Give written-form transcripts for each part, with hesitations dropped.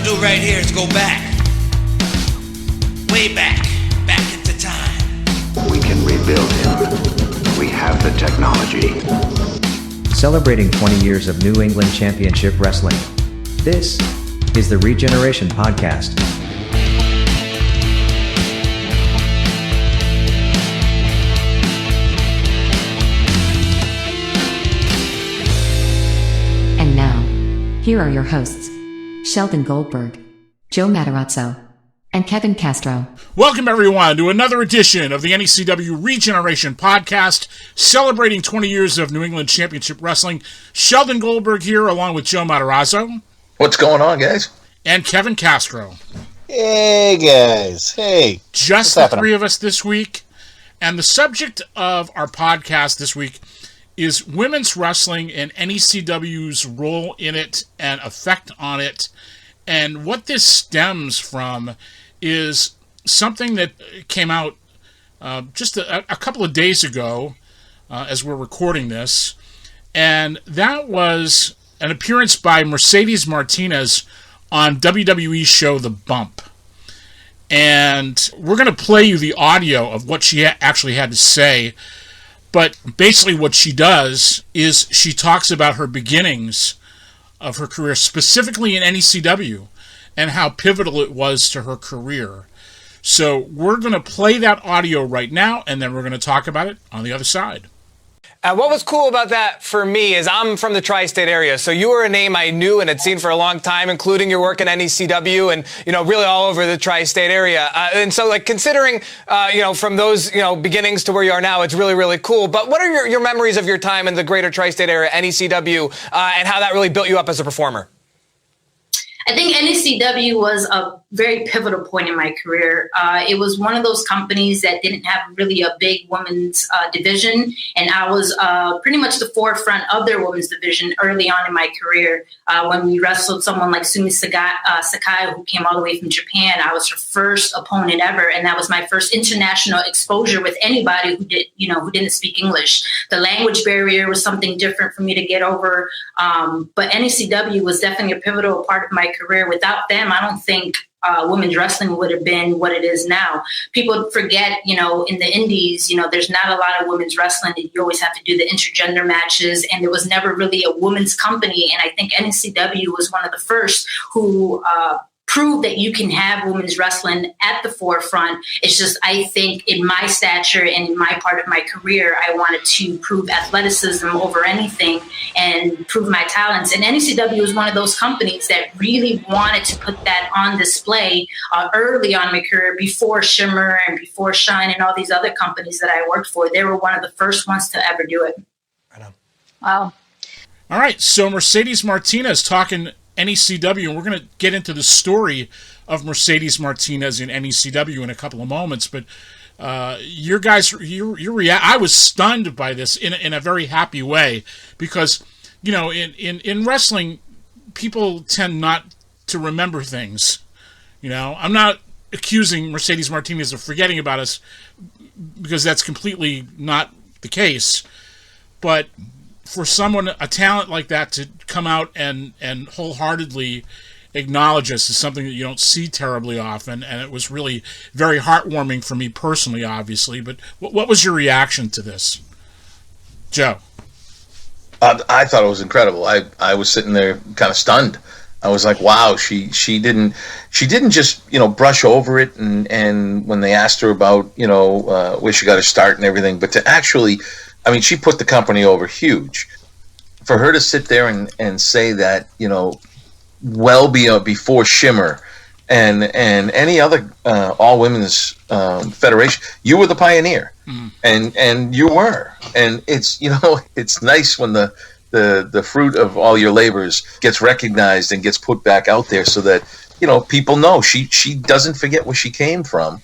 do right here is go back. Way back. Back into time. We can rebuild him. We have the technology. Celebrating 20 years of New England Championship Wrestling. This is the Regeneration Podcast. And now, here are your hosts, Sheldon Goldberg, Joe Matarazzo, and Kevin Castro. Welcome, everyone, to another edition of the NECW ReGeneration Podcast, celebrating 20 years of New England Championship Wrestling. Sheldon Goldberg here, along with Joe Matarazzo. What's going on, guys? And Kevin Castro. Hey, guys. Hey. Just the three of us this week. And the subject of our podcast this week is women's wrestling and NECW's role in it and effect on it. And what this stems from is something that came out just a couple of days ago as we're recording this. And that was an appearance by Mercedes Martinez on WWE's show The Bump. And we're going to play you the audio of what she actually had to say. But basically what she does is she talks about her beginnings of her career, specifically in NECW, and how pivotal it was to her career. So we're going to play that audio right now, and then we're going to talk about it on the other side. What was cool about that for me is I'm from the tri-state area, so you were a name I knew and had seen for a long time, including your work at NECW and, really all over the tri-state area. And so, considering, from those, beginnings to where you are now, it's really, really cool. But what are your memories of your time in the greater tri-state area, NECW, and how that really built you up as a performer? I think NECW was a very pivotal point in my career. It was one of those companies that didn't have really a big women's division, and I was pretty much the forefront of their women's division early on in my career. When we wrestled someone like Sumie Sakai, who came all the way from Japan, I was her first opponent ever, and that was my first international exposure with anybody who didn't speak English. The language barrier was something different for me to get over, but NECW was definitely a pivotal part of my career. Without them, I don't think women's wrestling would have been what it is now. People forget, in the indies, there's not a lot of women's wrestling. You always have to do the intergender matches, and there was never really a women's company. And I think NECW was one of the first who prove that you can have women's wrestling at the forefront. It's just, I think in my stature and in my part of my career, I wanted to prove athleticism over anything and prove my talents. And NECW was one of those companies that really wanted to put that on display early on in my career, before Shimmer and before Shine and all these other companies that I worked for. They were one of the first ones to ever do it. Right on. Wow. All right, so Mercedes Martinez talking NECW, and we're going to get into the story of Mercedes Martinez in NECW in a couple of moments. But your I was stunned by this in a very happy way, because in wrestling, people tend not to remember things. I'm not accusing Mercedes Martinez of forgetting about us, because that's completely not the case. But for someone, a talent like that, to come out and wholeheartedly acknowledge us is something that you don't see terribly often, and it was really very heartwarming for me personally, obviously. But what was your reaction to this, Joe? I thought it was incredible. I was sitting there kind of stunned. I was like, wow, she didn't just brush over it, and when they asked her about where she got her start and everything, but to actually, she put the company over huge. For her to sit there and say that, before Shimmer and any other all women's federation, you were the pioneer, and you were, and it's it's nice when the fruit of all your labors gets recognized and gets put back out there, so that people know she doesn't forget where she came from.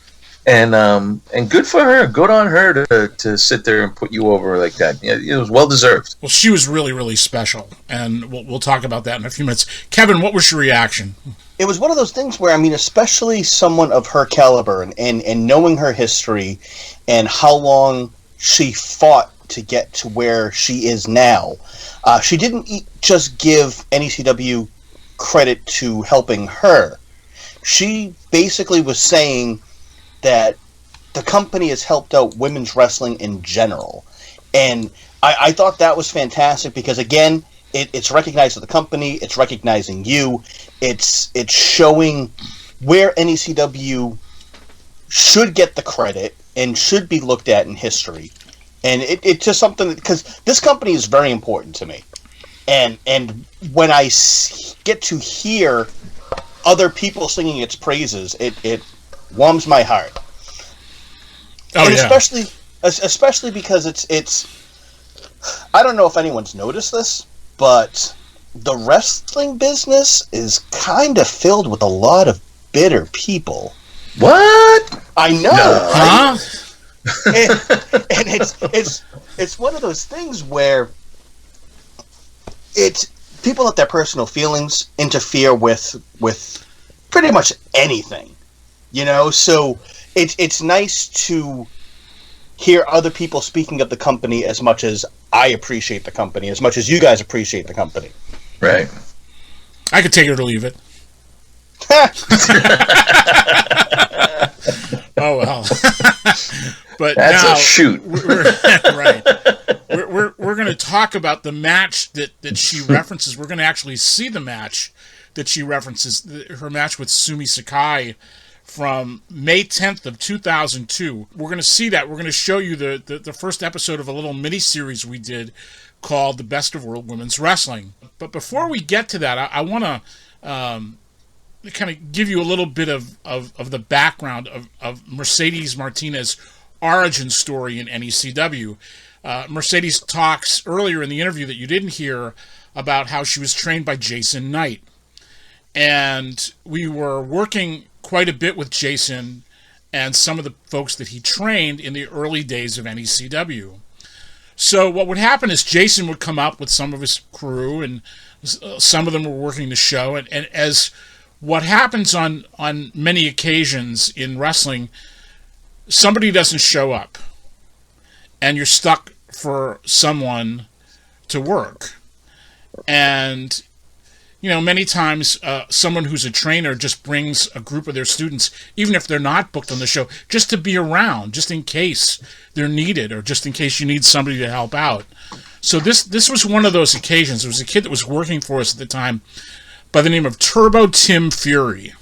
And good for her. Good on her to sit there and put you over like that. It was well deserved. Well, she was really, really special, and we'll talk about that in a few minutes. Kevin, what was your reaction? It was one of those things where, especially someone of her caliber and knowing her history and how long she fought to get to where she is now, she didn't just give NECW credit to helping her. She basically was saying that the company has helped out women's wrestling in general. And I thought that was fantastic because, again, it's recognizing the company, it's recognizing you, it's showing where NECW should get the credit and should be looked at in history. And it's just something, because this company is very important to me. And when I get to hear other people singing its praises, it warms my heart. Oh, and yeah. Especially because it's I don't know if anyone's noticed this, but the wrestling business is kind of filled with a lot of bitter people. What? I know. No. Huh? And it's one of those things where it's people let their personal feelings interfere with pretty much anything, you know. So it's nice to hear other people speaking of the company as much as I appreciate the company, as much as you guys appreciate the company. Right. I could take it or leave it. Oh well. But that's now, a shoot. We're going to talk about the match that she references. We're going to actually see the match that she references, her match with Sumie Sakai from May 10th of 2002. We're going to see that. We're going to show you the first episode of a little mini-series we did called The Best of World Women's Wrestling. But before we get to that, I want to kind of give you a little bit of the background of Mercedes Martinez origin story in NECW. Mercedes talks earlier in the interview that you didn't hear about how she was trained by Jason Knight. And we were working quite a bit with Jason and some of the folks that he trained in the early days of NECW. So what would happen is Jason would come up with some of his crew, and some of them were working the show. And as what happens on many occasions in wrestling, somebody doesn't show up, and you're stuck for someone to work. And you know, many times someone who's a trainer just brings a group of their students, even if they're not booked on the show, just to be around, just in case they're needed, or just in case you need somebody to help out. So this was one of those occasions. There was a kid that was working for us at the time by the name of Turbo Tim Fury.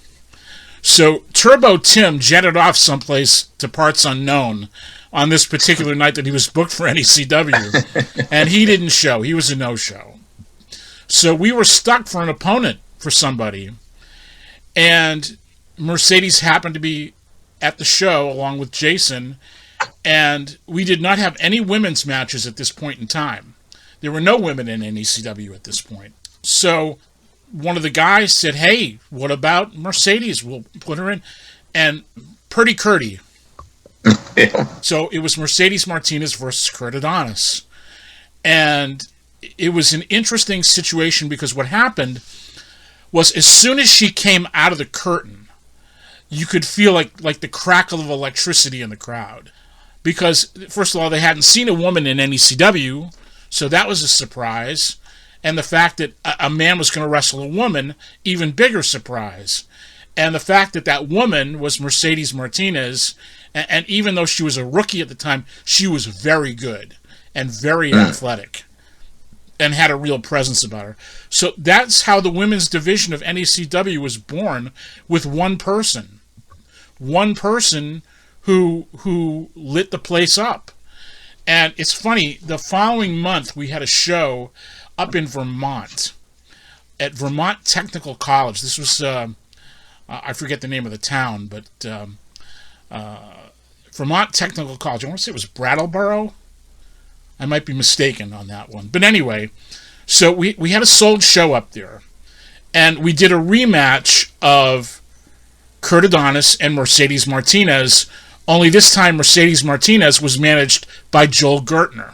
So Turbo Tim jetted off someplace to parts unknown on this particular night that he was booked for NECW, and he didn't show. He was a no-show. So we were stuck for an opponent for somebody, and Mercedes happened to be at the show along with Jason, and we did not have any women's matches at this point in time. There were no women in NECW at this point. So one of the guys said, hey, what about Mercedes? We'll put her in. And Purdy Curdy. Yeah. So it was Mercedes Martinez versus Kurt Adonis. And it was an interesting situation because what happened was as soon as she came out of the curtain, you could feel like the crackle of electricity in the crowd. Because, first of all, they hadn't seen a woman in NECW, so that was a surprise. And the fact that a man was going to wrestle a woman, even bigger surprise. And the fact that that woman was Mercedes Martinez, and even though she was a rookie at the time, she was very good and very athletic and had a real presence about her. So that's how the women's division of NECW was born, with one person. One person who lit the place up. And it's funny, the following month we had a show up in Vermont, at Vermont Technical College. This was, I forget the name of the town, but Vermont Technical College. I want to say it was Brattleboro. I might be mistaken on that one. But anyway, so we had a sold show up there. And we did a rematch of Kurt Adonis and Mercedes Martinez, only this time Mercedes Martinez was managed by Joel Gertner.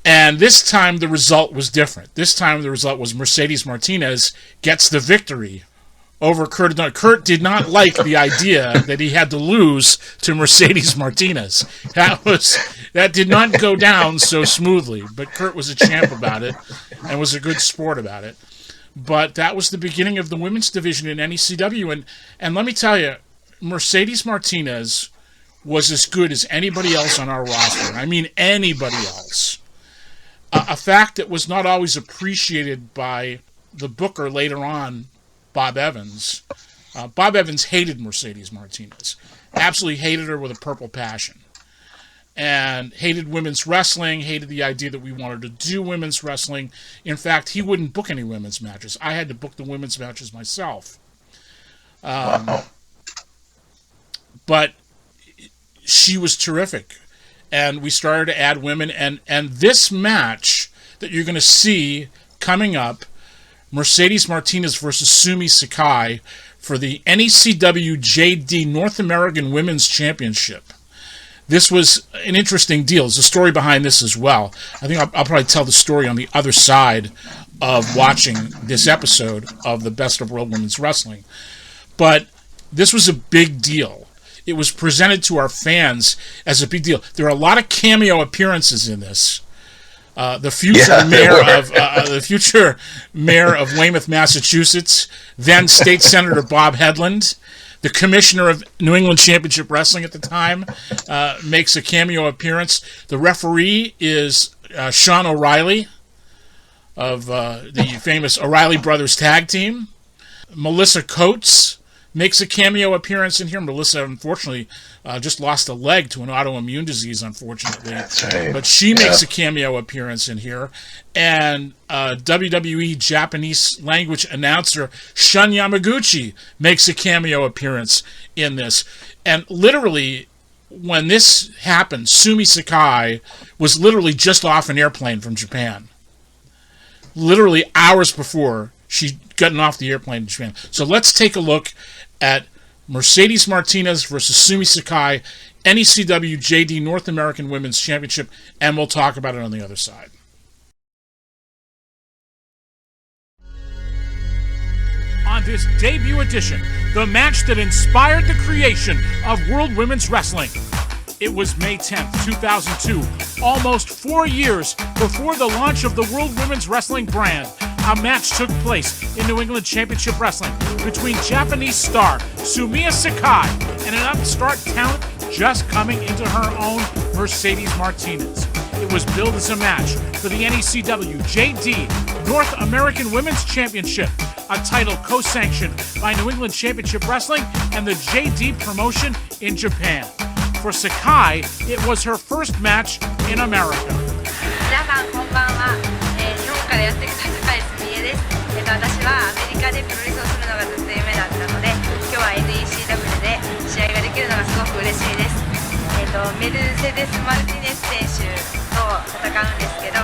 And this time the result was different. This time the result was Mercedes Martinez gets the victory over Kurt. Kurt did not like the idea that he had to lose to Mercedes Martinez. That did not go down so smoothly, but Kurt was a champ about it and was a good sport about it. But that was the beginning of the women's division in NECW, and let me tell you, Mercedes Martinez was as good as anybody else on our roster. I mean, anybody else. A fact that was not always appreciated by the booker later on, Bob Evans. Bob Evans hated Mercedes Martinez. Absolutely hated her with a purple passion. And hated women's wrestling, hated the idea that we wanted to do women's wrestling. In fact, he wouldn't book any women's matches. I had to book the women's matches myself. Wow. But she was terrific. And we started to add women. And this match that you're going to see coming up, Mercedes Martinez versus Sumie Sakai for the NECW JD North American Women's Championship. This was an interesting deal. There's a story behind this as well. I think I'll probably tell the story on the other side of watching this episode of the Best of World Women's Wrestling. But this was a big deal. It was presented to our fans as a big deal. There are a lot of cameo appearances in this. The future mayor of Weymouth, Massachusetts, then State Senator Bob Hedlund, the commissioner of New England Championship Wrestling at the time, makes a cameo appearance. The referee is Sean O'Reilly of the famous O'Reilly Brothers Tag Team. Melissa Coates makes a cameo appearance in here. Melissa, unfortunately, just lost a leg to an autoimmune disease, unfortunately. That's right. But she makes a cameo appearance in here. And WWE Japanese language announcer Shun Yamaguchi makes a cameo appearance in this. And literally, when this happened, Sumie Sakai was literally just off an airplane from Japan. Literally hours before she'd gotten off the airplane in Japan. So let's take a look at Mercedes Martinez versus Sumie Sakai, NECW JD North American Women's Championship, and we'll talk about it on the other side. On this debut edition, the match that inspired the creation of World Women's Wrestling. It was May 10th, 2002, almost 4 years before the launch of the World Women's Wrestling brand. A match took place in New England Championship Wrestling between Japanese star Sumie Sakai and an upstart talent just coming into her own, Mercedes Martinez. It was billed as a match for the NECW JD North American Women's Championship, a title co-sanctioned by New England Championship Wrestling and the JD promotion in Japan. For Sakai, it was her first match in America. 皆さんこんばんは、日本からやってきた坂井すみえです。私はアメリカでプロレスをするのがずっと夢だったので、今日は NECW で試合ができるのがすごく嬉しいです。メルセデス・マルティネス選手と戦うんですけど、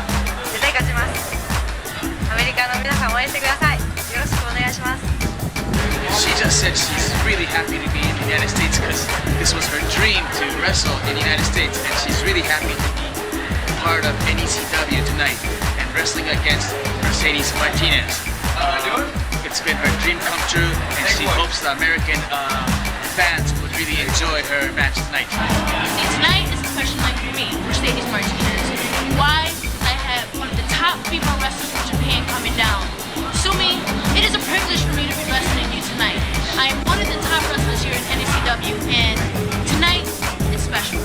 絶対勝ちます。アメリカの皆さん応援してください。よろしくお願いします。She just said she's really happy to be in the United States because this was her dream to wrestle in the United States, and she's really happy to be part of NECW tonight and wrestling against Mercedes Martinez. It's been her dream come true, and she hopes the American fans would really enjoy her match tonight. See, tonight is a special night for me, Mercedes Martinez. Why? Because I have one of the top female wrestlers from Japan coming down. Sumie, it is a privilege for me to be wrestling you tonight. I am one of the top wrestlers here in NECW, and tonight is special.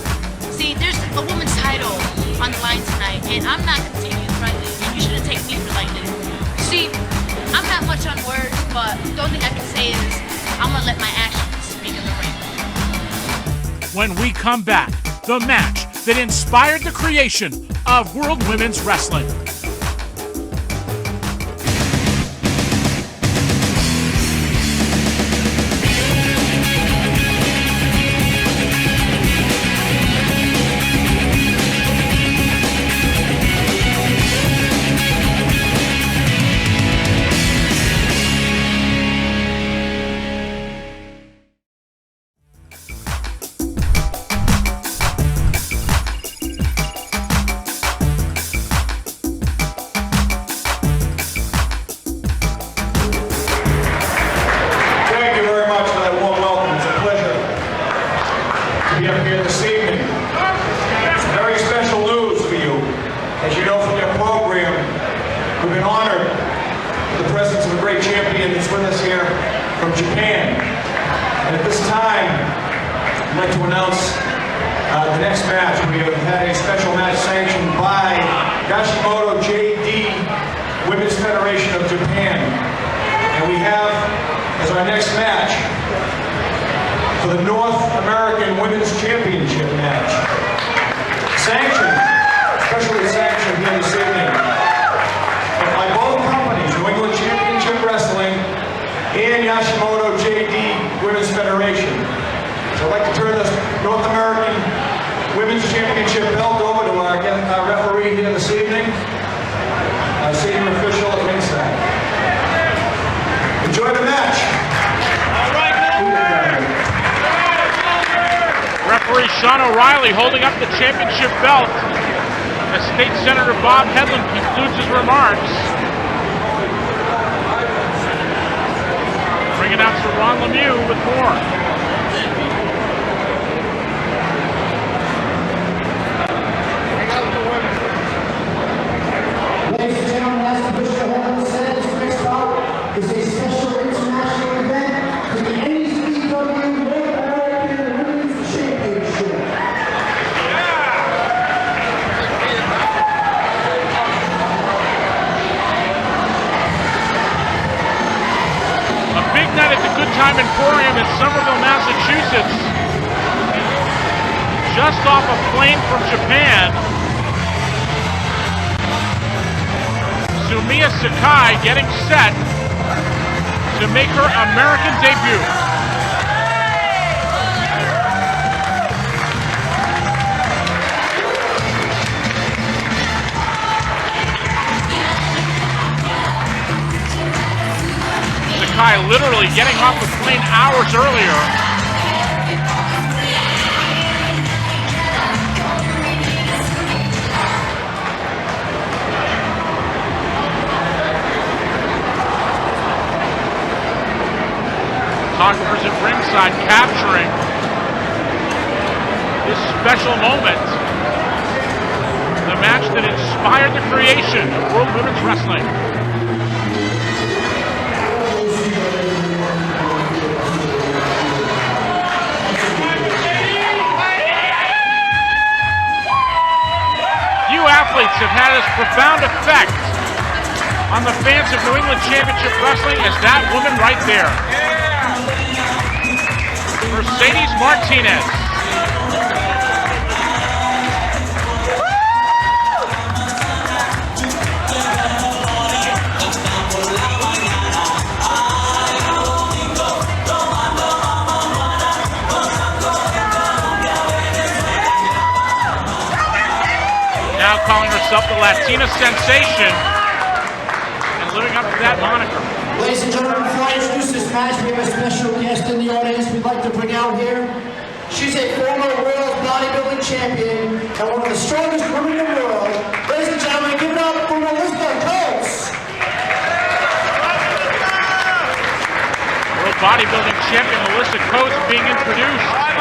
See, there's a woman's title on the line tonight, and I'm not going to take you lightly, and you shouldn't take me for lightly. See, I'm not much on words, but the only thing I can say is I'm going to let my actions speak in the ring. When we come back, the match that inspired the creation of World Women's Wrestling. honored with the presence of a great champion that's with us here from Japan. And at this time, I'd like to announce the next match. We have had a special match sanctioned by Yashimoto JD Women's Federation of Japan. And we have as our next match for the North American Women's Championship match. Sanctioned, especially sanctioned here this evening by both companies, New England Championship Wrestling and Yashimoto JD Women's Federation. So I'd like to turn this North American Women's Championship belt over to our referee here this evening, our senior official at ringside. Enjoy the match. All right, referee Sean O'Reilly holding up the championship belt as State Senator Bob Hedlund concludes his remarks. Ring announcer Ron Lemieux with more. Ladies and gentlemen, as the Bishop Hedlund said, this next bout is a special international event for the NECW North American Women's Championship. A big night at the Good Time Emporium in Somerville, Massachusetts. Just off a plane from Japan. Sumie Sakai getting set to make her American debut. Sakai literally getting off the plane hours earlier. Photographers at ringside capturing this special moment. The match that inspired the creation of World Women's Wrestling. Few athletes have had this profound effect on the fans of New England Championship Wrestling as that woman right there. Mercedes Martinez. Now calling herself the Latina Sensation and living up to that moniker. Ladies and gentlemen, before I introduce this match, we have a special guest in the audience we'd like to bring out here. She's a former world bodybuilding champion and one of the strongest women in the world. Ladies and gentlemen, give it up for Melissa Coates. World bodybuilding champion Melissa Coates being introduced.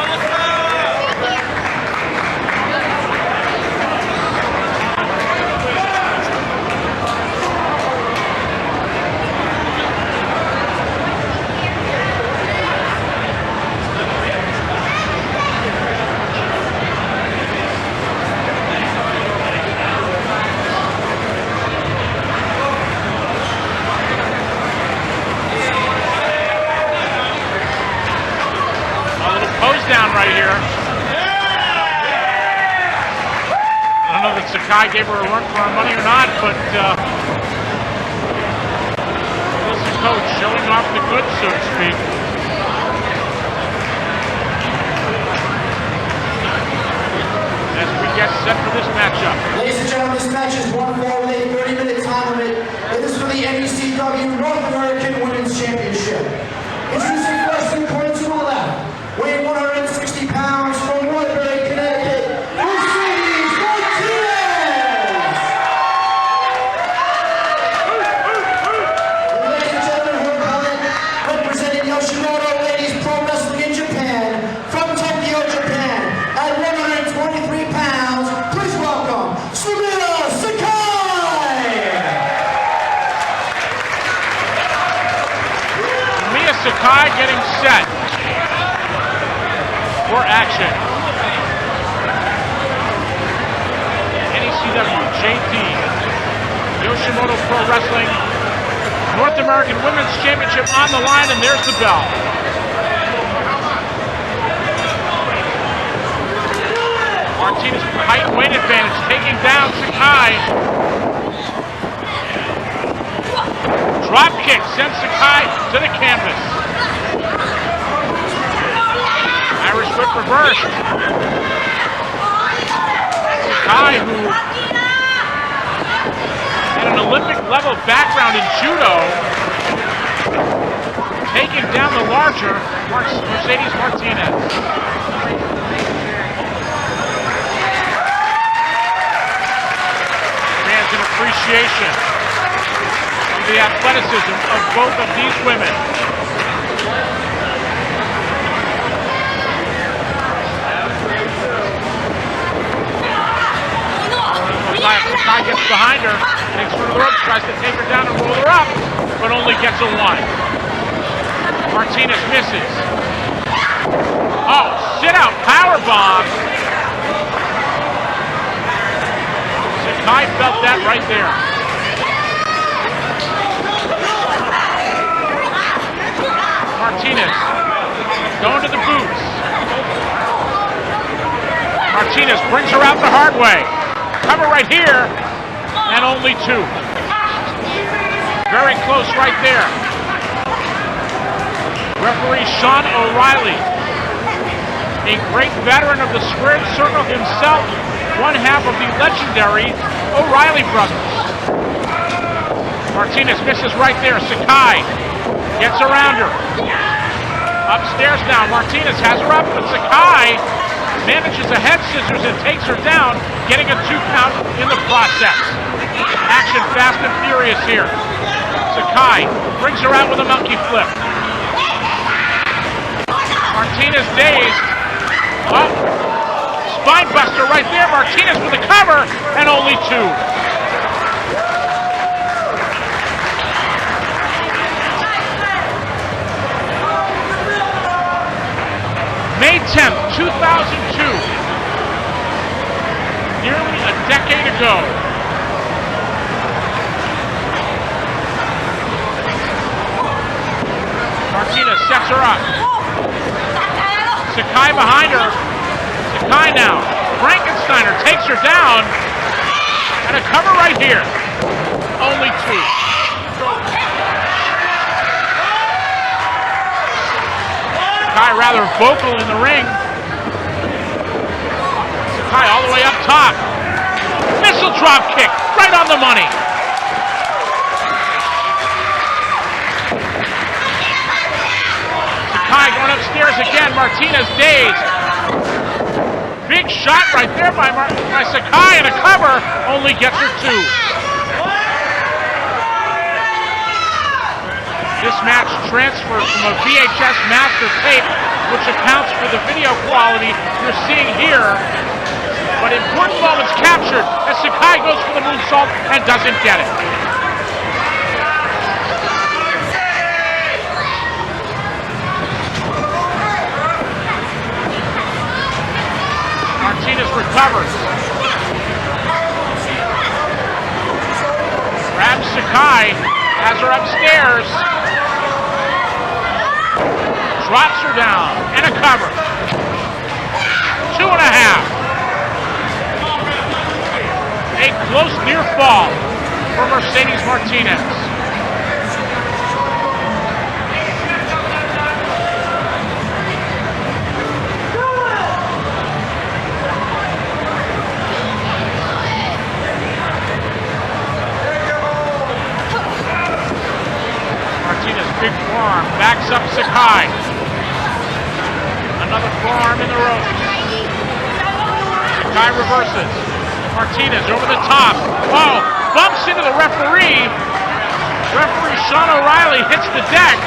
Down right here. I don't know that Sakai gave her a run for her money or not, but Melissa Coates showing off the goods, so to speak. As we get set for this matchup. Ladies and gentlemen, this match is 1-4 with a 30-minute time limit. It is for the NECW North American Women's Championship. Introducing first in points to the left. Weighing 160 pounds from Woodbury, Connecticut, Mercedes Martinez! Ladies and gentlemen, her opponent, representing Yoshimoto Ladies Pro Wrestling in Japan, from Tokyo, Japan, at 123 pounds, please welcome Sumie Sakai! Sakai getting set for action. NECW, JT, Yoshimoto Pro Wrestling, North American Women's Championship on the line, and there's the bell. Martinez height and weight advantage, taking down Sakai. Drop kick sends Sakai to the canvas. Irish whip reversed. Sakai, who had an Olympic level background in judo, taking down the larger Mercedes Martinez. Fans in appreciation of the athleticism of both of these women. Sakai gets behind her, takes her to the ropes, tries to take her down and roll her up, but only gets a one. Martinez misses. Oh, sit out powerbomb. Sakai felt that right there. Martinez going to the boots. Martinez brings her out the hard way. Cover right here, and only two. Very close right there. Referee Sean O'Reilly, a great veteran of the squared circle himself, one half of the legendary O'Reilly brothers. Martinez misses right there. Sakai gets around her. Upstairs now, Martinez has her up, but Sakai manages a head scissors and takes her down, getting a 2 count in the process. Action fast and furious here. Sakai brings her out with a monkey flip. Martinez dazed. Oh, spine buster right there. Martinez with a cover, and only two. May 10th, 2002, nearly a decade ago. Martinez sets her up. Sakai behind her. Sakai now. Frankensteiner takes her down. And a cover right here. Only two. Sakai rather vocal in the ring. Sakai all the way up top. Missile drop kick, right on the money. Sakai going upstairs again. Martinez dazed. Big shot right there by Sakai, and a cover only gets her two. This match transferred from a VHS master tape, which accounts for the video quality you're seeing here. But important moments captured as Sakai goes for the moonsault and doesn't get it. Martinez recovers. Grabs Sakai, has her upstairs. Drops her down, and a cover. 2.5. A close near fall for Mercedes Martinez. Martinez, big forearm, backs up Sakai. Another forearm in the ropes. Sakai reverses. Martinez over the top. Oh, bumps into the referee. Referee Sean O'Reilly hits the deck.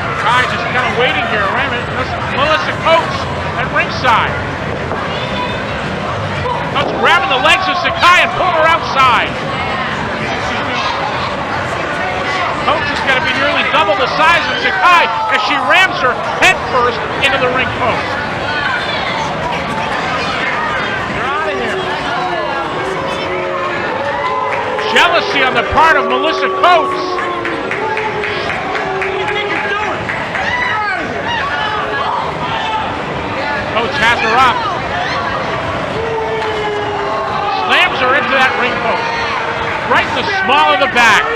Sakai just kind of waiting here. Wait a minute. Melissa Coates at ringside. Coates grabbing the legs of Sakai and pulling her outside. Coates is going to be nearly double the size of Sakai as she rams her head first into the ring post. They're out of here. Jealousy on the part of Melissa Coates. Coates has her up. Slams her into that ring post. Right in the small of the back.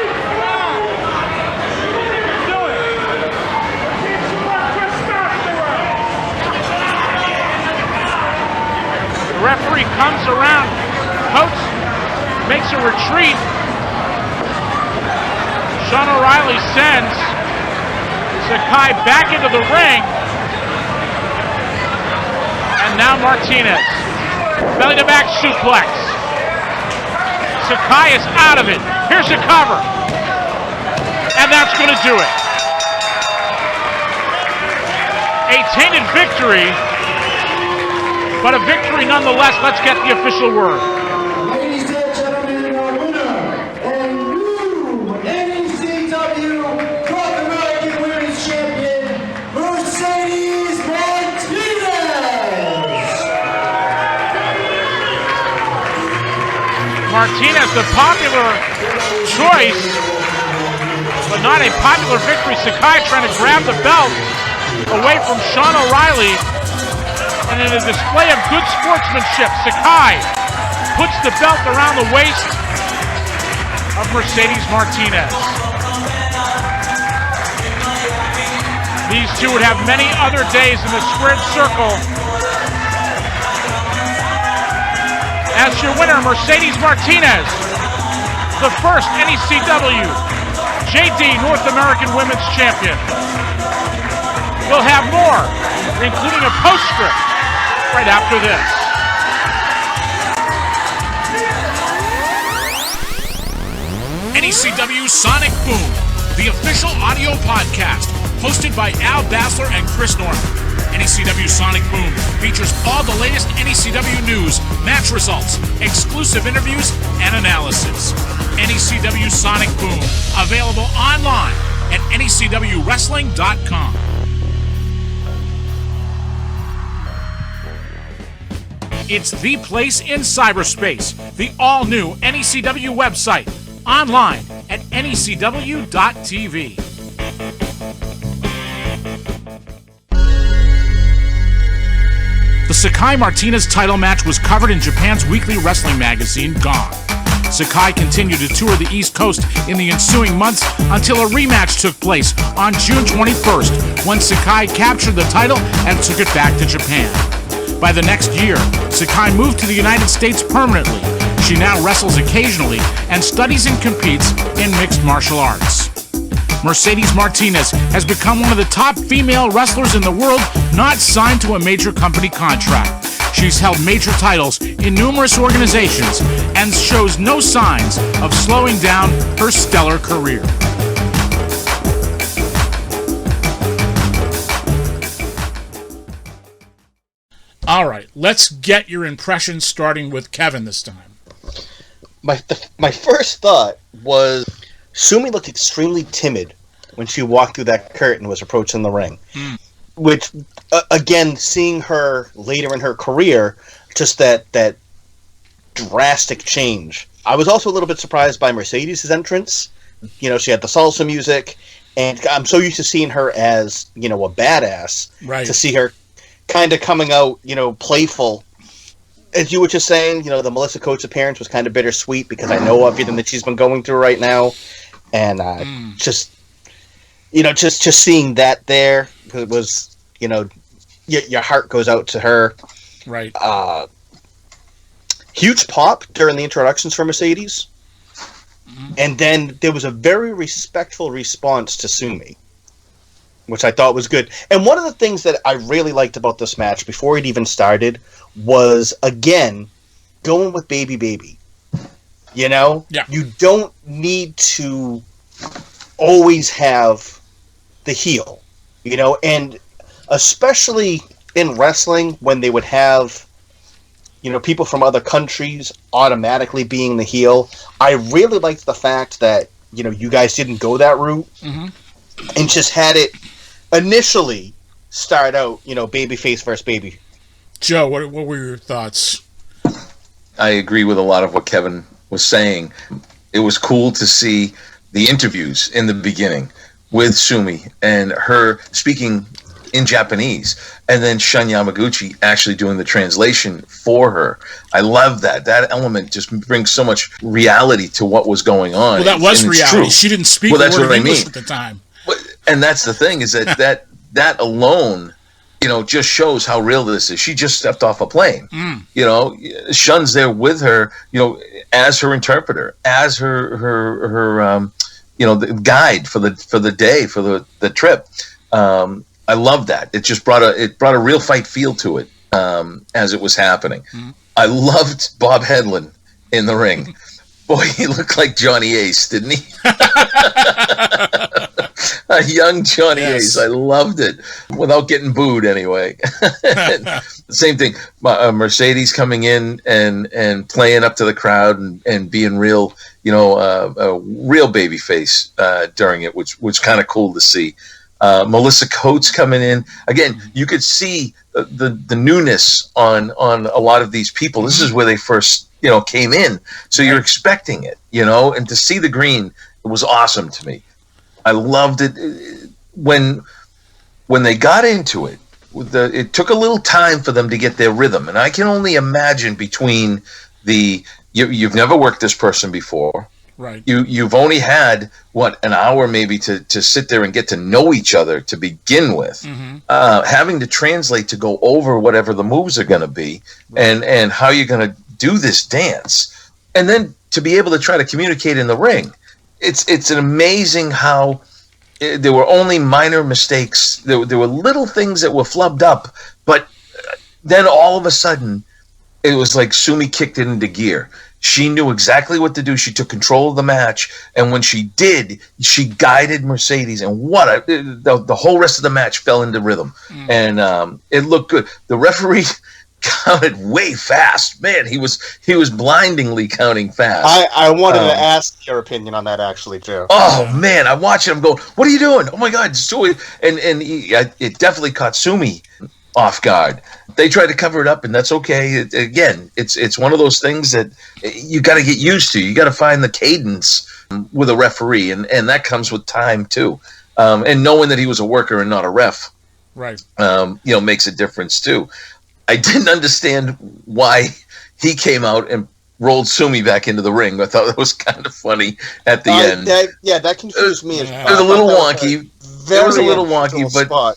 The referee comes around. Coates makes a retreat. Sean O'Reilly sends Sakai back into the ring. And now Martinez. Belly to back suplex. Sakai is out of it. Here's the cover. And that's going to do it. A tainted victory. But a victory nonetheless. Let's get the official word. Ladies and gentlemen, our winner and new NECW North American Women's Champion, Mercedes Martinez. Martinez, the popular choice, but not a popular victory. Sakai trying to grab the belt away from Sean O'Reilly. And in a display of good sportsmanship, Sakai puts the belt around the waist of Mercedes Martinez. These two would have many other days in the squared circle. As your winner, Mercedes Martinez, the first NECW JD North American Women's Champion. We'll have more, including a postscript, right after this. NECW Sonic Boom, the official audio podcast, hosted by Al Bassler and Chris Norman. NECW Sonic Boom features all the latest NECW news, match results, exclusive interviews, and analysis. NECW Sonic Boom, available online at necwwrestling.com. It's the place in cyberspace, the all-new NECW website, online at necw.tv. The Sakai Martinez title match was covered in Japan's weekly wrestling magazine, Gone. Sakai continued to tour the East Coast in the ensuing months until a rematch took place on June 21st, when Sakai captured the title and took it back to Japan. By the next year, Sakai moved to the United States permanently. She now wrestles occasionally and studies and competes in mixed martial arts. Mercedes Martinez has become one of the top female wrestlers in the world not signed to a major company contract. She's held major titles in numerous organizations and shows no signs of slowing down her stellar career. All right, let's get your impressions, starting with Kevin this time. My first thought was Sumie looked extremely timid when she walked through that curtain and was approaching the ring. Which, again, seeing her later in her career, just that drastic change. I was also a little bit surprised by Mercedes' entrance. You know, she had the salsa music, and I'm so used to seeing her as, you know, a badass. Right. To see her kind of coming out, you know, playful. As you were just saying, you know, the Melissa Coates appearance was kind of bittersweet because I know everything that she's been going through right now. And just seeing that there, because it was, you know, your heart goes out to her. Right. Huge pop during the introductions for Mercedes. And then there was a very respectful response to Sumie, which I thought was good. And one of the things that I really liked about this match before it even started was, again, going with baby. You know? Yeah. You don't need to always have the heel. You know? And especially in wrestling when they would have, people from other countries automatically being the heel. I really liked the fact that, you guys didn't go that route and just had it initially start out, babyface versus baby. Joe, what were your thoughts? I agree with a lot of what Kevin was saying. It was cool to see the interviews in the beginning with Sumie and her speaking in Japanese, and then Shun Yamaguchi actually doing the translation for her. I love that. That element just brings so much reality to what was going on. Well, that was reality. True. She didn't speak a word of English at the time. And that's the thing, is that that alone, just shows how real this is. She just stepped off a plane. Shun's there with her, as her interpreter, as her the guide for the day, for the trip. I love that. It just brought a real fight feel to it as it was happening. I loved Bob Hedlund in the ring. Boy, he looked like Johnny Ace, didn't he? A young Johnny Ace. I loved it, without getting booed anyway. Same thing. Mercedes coming in and playing up to the crowd and being real, a real baby face during it, which kind of cool to see. Melissa Coates coming in again. You could see the newness on a lot of these people. This is where they first came in, so you're expecting it, and to see the green, it was awesome to me. I loved it when they got into it. It took a little time for them to get their rhythm, and I can only imagine between you've never worked this person before. Right. You've only had an hour maybe to sit there and get to know each other to begin with. Having to translate to go over whatever the moves are going to be, and how you're going to do this dance, and then to be able to try to communicate in the ring. It's an amazing how there were only minor mistakes. There were little things that were flubbed up, but then all of a sudden it was like Sumie kicked it into gear. She knew exactly what to do. She took control of the match, and when she did, she guided Mercedes, and the whole rest of the match fell into rhythm, and it looked good. The referee counted way fast. Man, he was blindingly counting fast. I wanted to ask your opinion on that, actually, too. Oh man, I watched him go, "What are you doing? Oh my God!" So it definitely caught Sumie off guard. They tried to cover it up, and that's okay. It's one of those things that you got to get used to. You got to find the cadence with a referee, and that comes with time too. And knowing that he was a worker and not a ref, right? Makes a difference too. I didn't understand why he came out and rolled Sumie back into the ring. I thought that was kind of funny at the end. That confused me. It was a little wonky. It was a little wonky,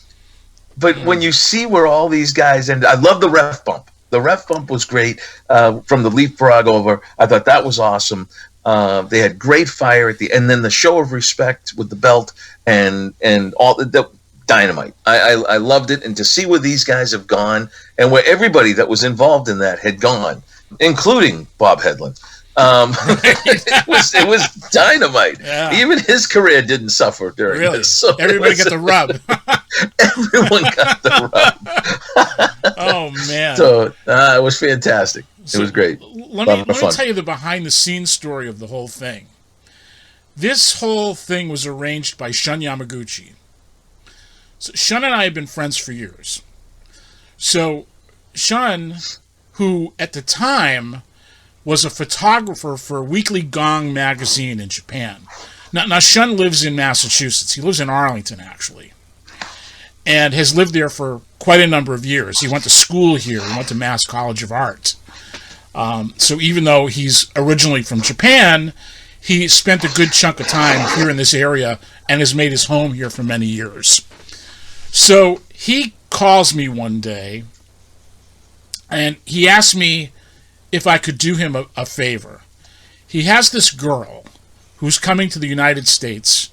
but when you see where all these guys end, I love the ref bump. The ref bump was great from the leapfrog over. I thought that was awesome. They had great fire at the end. Then the show of respect with the belt and all the dynamite. I loved it, and to see where these guys have gone and where everybody that was involved in that had gone, including Bob Hedlund. It was dynamite. Yeah. Even his career didn't suffer during this. So everybody got the rub. Everyone got the rub. Oh man! So it was fantastic. It was great. Let me tell you the behind-the-scenes story of the whole thing. This whole thing was arranged by Shun Yamaguchi. So Shun and I have been friends for years. So Shun, who at the time was a photographer for Weekly Gong magazine in Japan. Now Shun lives in Massachusetts. He lives in Arlington, actually, and has lived there for quite a number of years. He went to school here. He went to Mass College of Art. So even though he's originally from Japan, he spent a good chunk of time here in this area and has made his home here for many years. So he calls me one day, and he asked me if I could do him a favor. He has this girl who's coming to the United States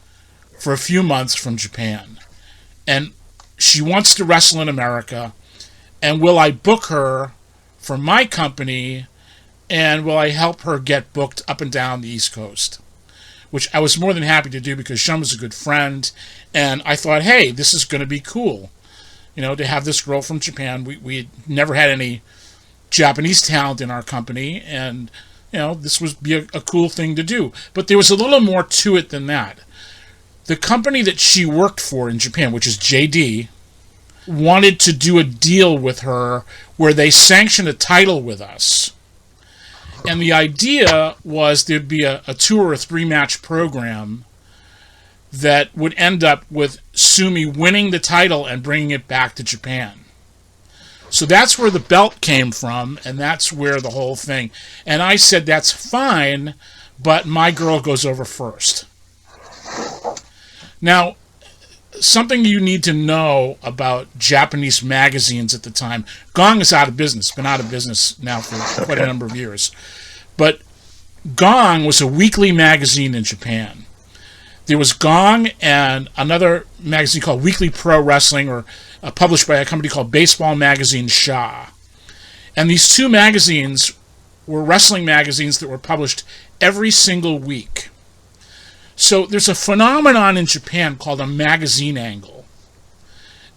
for a few months from Japan, and she wants to wrestle in America, and will I book her for my company, and will I help her get booked up and down the East Coast? Which I was more than happy to do because Shun was a good friend, and I thought, hey, this is going to be cool. to have this girl from Japan. We had never had any Japanese talent in our company, and this would be a cool thing to do. But there was a little more to it than that. The company that she worked for in Japan, which is JD, wanted to do a deal with her where they sanctioned a title with us. And the idea was there'd be a 2 or 3 match program that would end up with Sumie winning the title and bringing it back to Japan. So that's where the belt came from, and that's where the whole thing. And I said, that's fine, but my girl goes over first. Now, something you need to know about Japanese magazines at the time. Gong is out of business, been out of business now for quite a number of years. But Gong was a weekly magazine in Japan. There was Gong and another magazine called Weekly Pro Wrestling, or published by a company called Baseball Magazine Sha. And these 2 magazines were wrestling magazines that were published every single week. So there's a phenomenon in Japan called a magazine angle.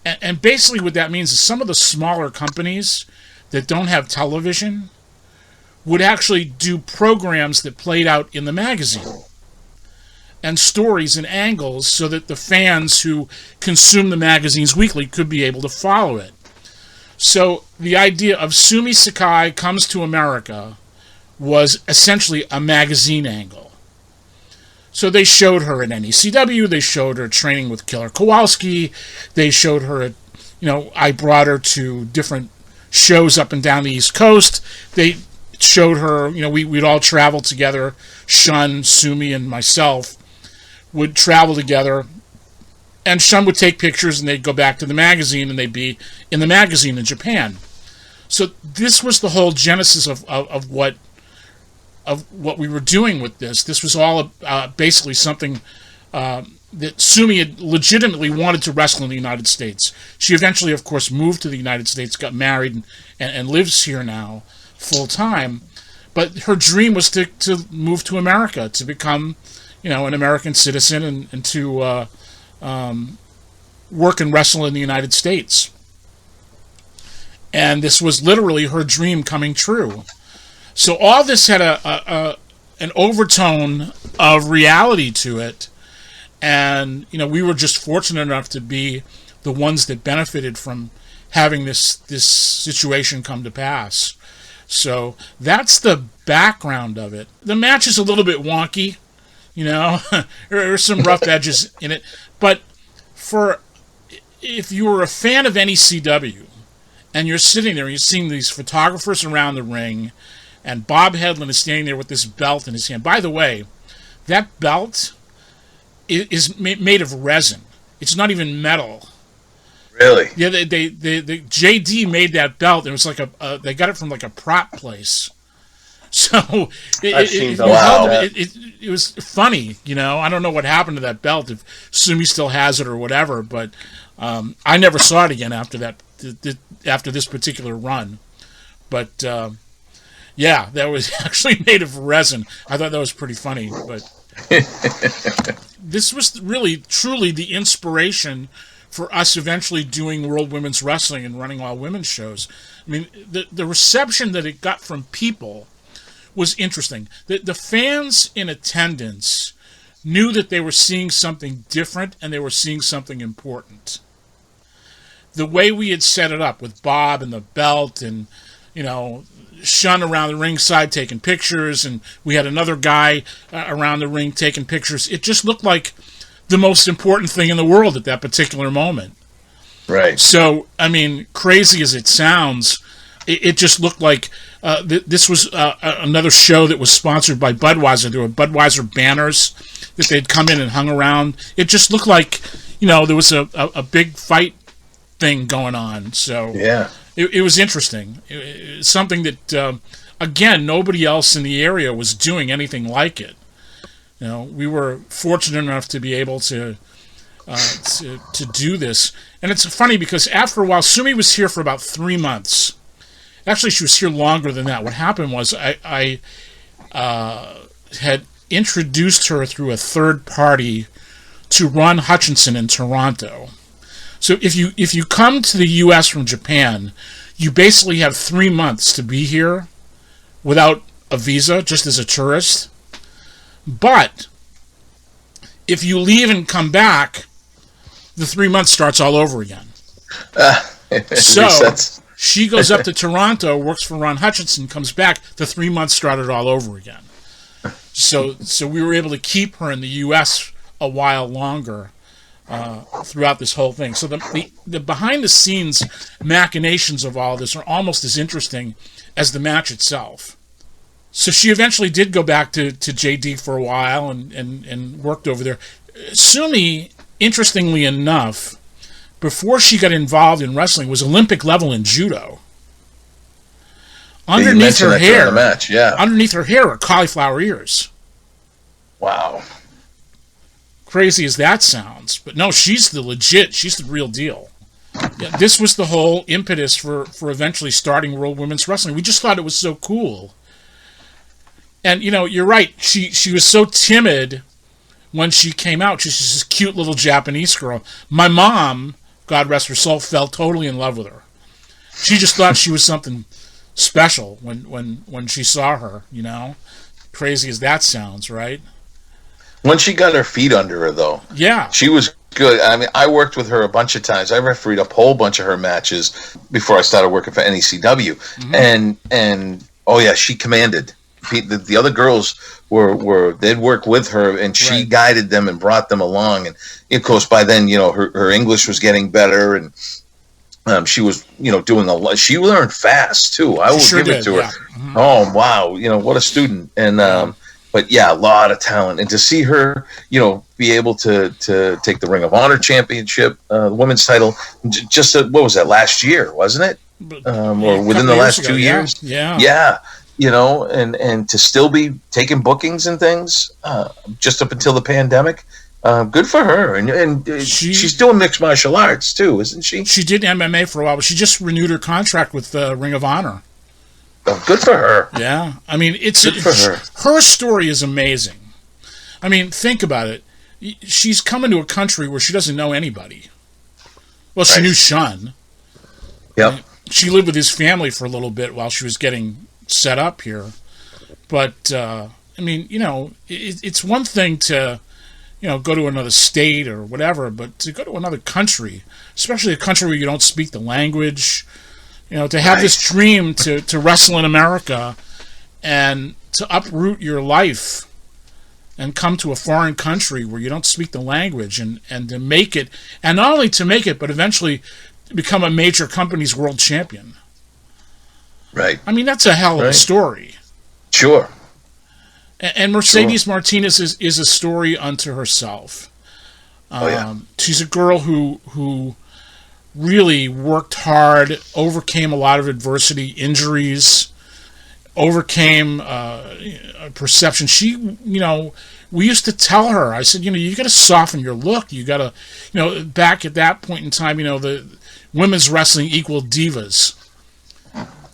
And basically what that means is some of the smaller companies that don't have television would actually do programs that played out in the magazine, and stories and angles, so that the fans who consume the magazines weekly could be able to follow it. So the idea of Sumie Sakai comes to America was essentially a magazine angle. So they showed her at NECW, they showed her training with Killer Kowalski, they showed her at, I brought her to different shows up and down the East Coast. They showed her, we'd all travel together. Shun, Sumie, and myself would travel together, and Shun would take pictures, and they'd go back to the magazine, and they'd be in the magazine in Japan. So this was the whole genesis of what we were doing with this. This was all basically something that Sumie had legitimately wanted to wrestle in the United States. She eventually, of course, moved to the United States, got married, and lives here now full time. But her dream was to move to America, to become, an American citizen, and to work and wrestle in the United States. And this was literally her dream coming true. So all this had an overtone of reality to it, and we were just fortunate enough to be the ones that benefited from having this situation come to pass. So that's the background of it. The match is a little bit wonky, there are some rough edges in it, but if you were a fan of NECW and you're sitting there and you're seeing these photographers around the ring, and Bob Hedlund is standing there with this belt in his hand. By the way, that belt is made of resin. It's not even metal. Really? Yeah, they JD made that belt. It was like they got it from like a prop place. So it was funny, I don't know what happened to that belt, if Sumie still has it or whatever, but I never saw it again after this particular run. But yeah, that was actually made of resin. I thought that was pretty funny, but this was really, truly the inspiration for us eventually doing World Women's Wrestling and running all women's shows. I mean, the reception that it got from people was interesting. The fans in attendance knew that they were seeing something different, and they were seeing something important. The way we had set it up with Bob and the belt, and Shun around the ringside taking pictures, and we had another guy around the ring taking pictures. It just looked like the most important thing in the world at that particular moment. Right. So, I mean, crazy as it sounds, it just looked like this was another show that was sponsored by Budweiser. There were Budweiser banners that they'd come in and hung around. It just looked like, there was a big fight thing going on. So yeah. It was interesting. It was something that, again, nobody else in the area was doing anything like it. We were fortunate enough to be able to do this. And it's funny because after a while, Sumie was here for about 3 months. Actually, she was here longer than that. What happened was I had introduced her through a third party to Ron Hutchinson in Toronto. So if you come to the U.S. from Japan, you basically have 3 months to be here without a visa, just as a tourist. But if you leave and come back, the 3 months starts all over again. So she goes up to Toronto, works for Ron Hutchinson, comes back, the 3 months started all over again. So we were able to keep her in the U.S. a while longer throughout this whole thing. So the behind-the-scenes machinations of all this are almost as interesting as the match itself. So she eventually did go back to JD for a while and worked over there. Sumie, interestingly enough, before she got involved in wrestling, was Olympic level in judo. Underneath her hair, underneath her hair are cauliflower ears. Wow. Crazy as that sounds, but no, she's the real deal. Yeah, this was the whole impetus for eventually starting World Women's Wrestling. We just thought it was so cool. And, you're right, she was so timid when she came out. She's just this cute little Japanese girl. My mom, God rest her soul, fell totally in love with her. She just thought she was something special when she saw her, Crazy as that sounds, right? When she got her feet under her, though. Yeah. She was good. I mean, I worked with her a bunch of times. I refereed a whole bunch of her matches before I started working for NECW. Mm-hmm. And oh yeah, she commanded. The other girls they'd work with her, and she guided them and brought them along. And of course, by then, her English was getting better, and she was, doing a lot. She learned fast too. I will give it to her. Mm-hmm. Oh wow, what a student. And but yeah, a lot of talent. And to see her, be able to take the Ring of Honor Championship, the women's title, just what was that, last year, wasn't it? Or within the last 2 years? Yeah. And to still be taking bookings and things just up until the pandemic. Good for her. And she's doing mixed martial arts too, isn't she? She did MMA for a while, but she just renewed her contract with Ring of Honor. Oh, good for her. Yeah. I mean, her story is amazing. I mean, think about it. She's coming to a country where she doesn't know anybody. Well, she knew Shun. Yep. She lived with his family for a little bit while she was getting set up here. But, I mean, it's one thing to, go to another state or whatever, but to go to another country, especially a country where you don't speak the language, to have this dream to wrestle in America and to uproot your life and come to a foreign country where you don't speak the language and to make it, and not only to make it, but eventually become a major company's world champion. Right. I mean, that's a hell of a story. Sure. And Mercedes Martinez is a story unto herself. She's a girl who really worked hard, overcame a lot of adversity, injuries, overcame perception. She, we used to tell her, I said, you got to soften your look. You got to, back at that point in time, the women's wrestling equaled divas.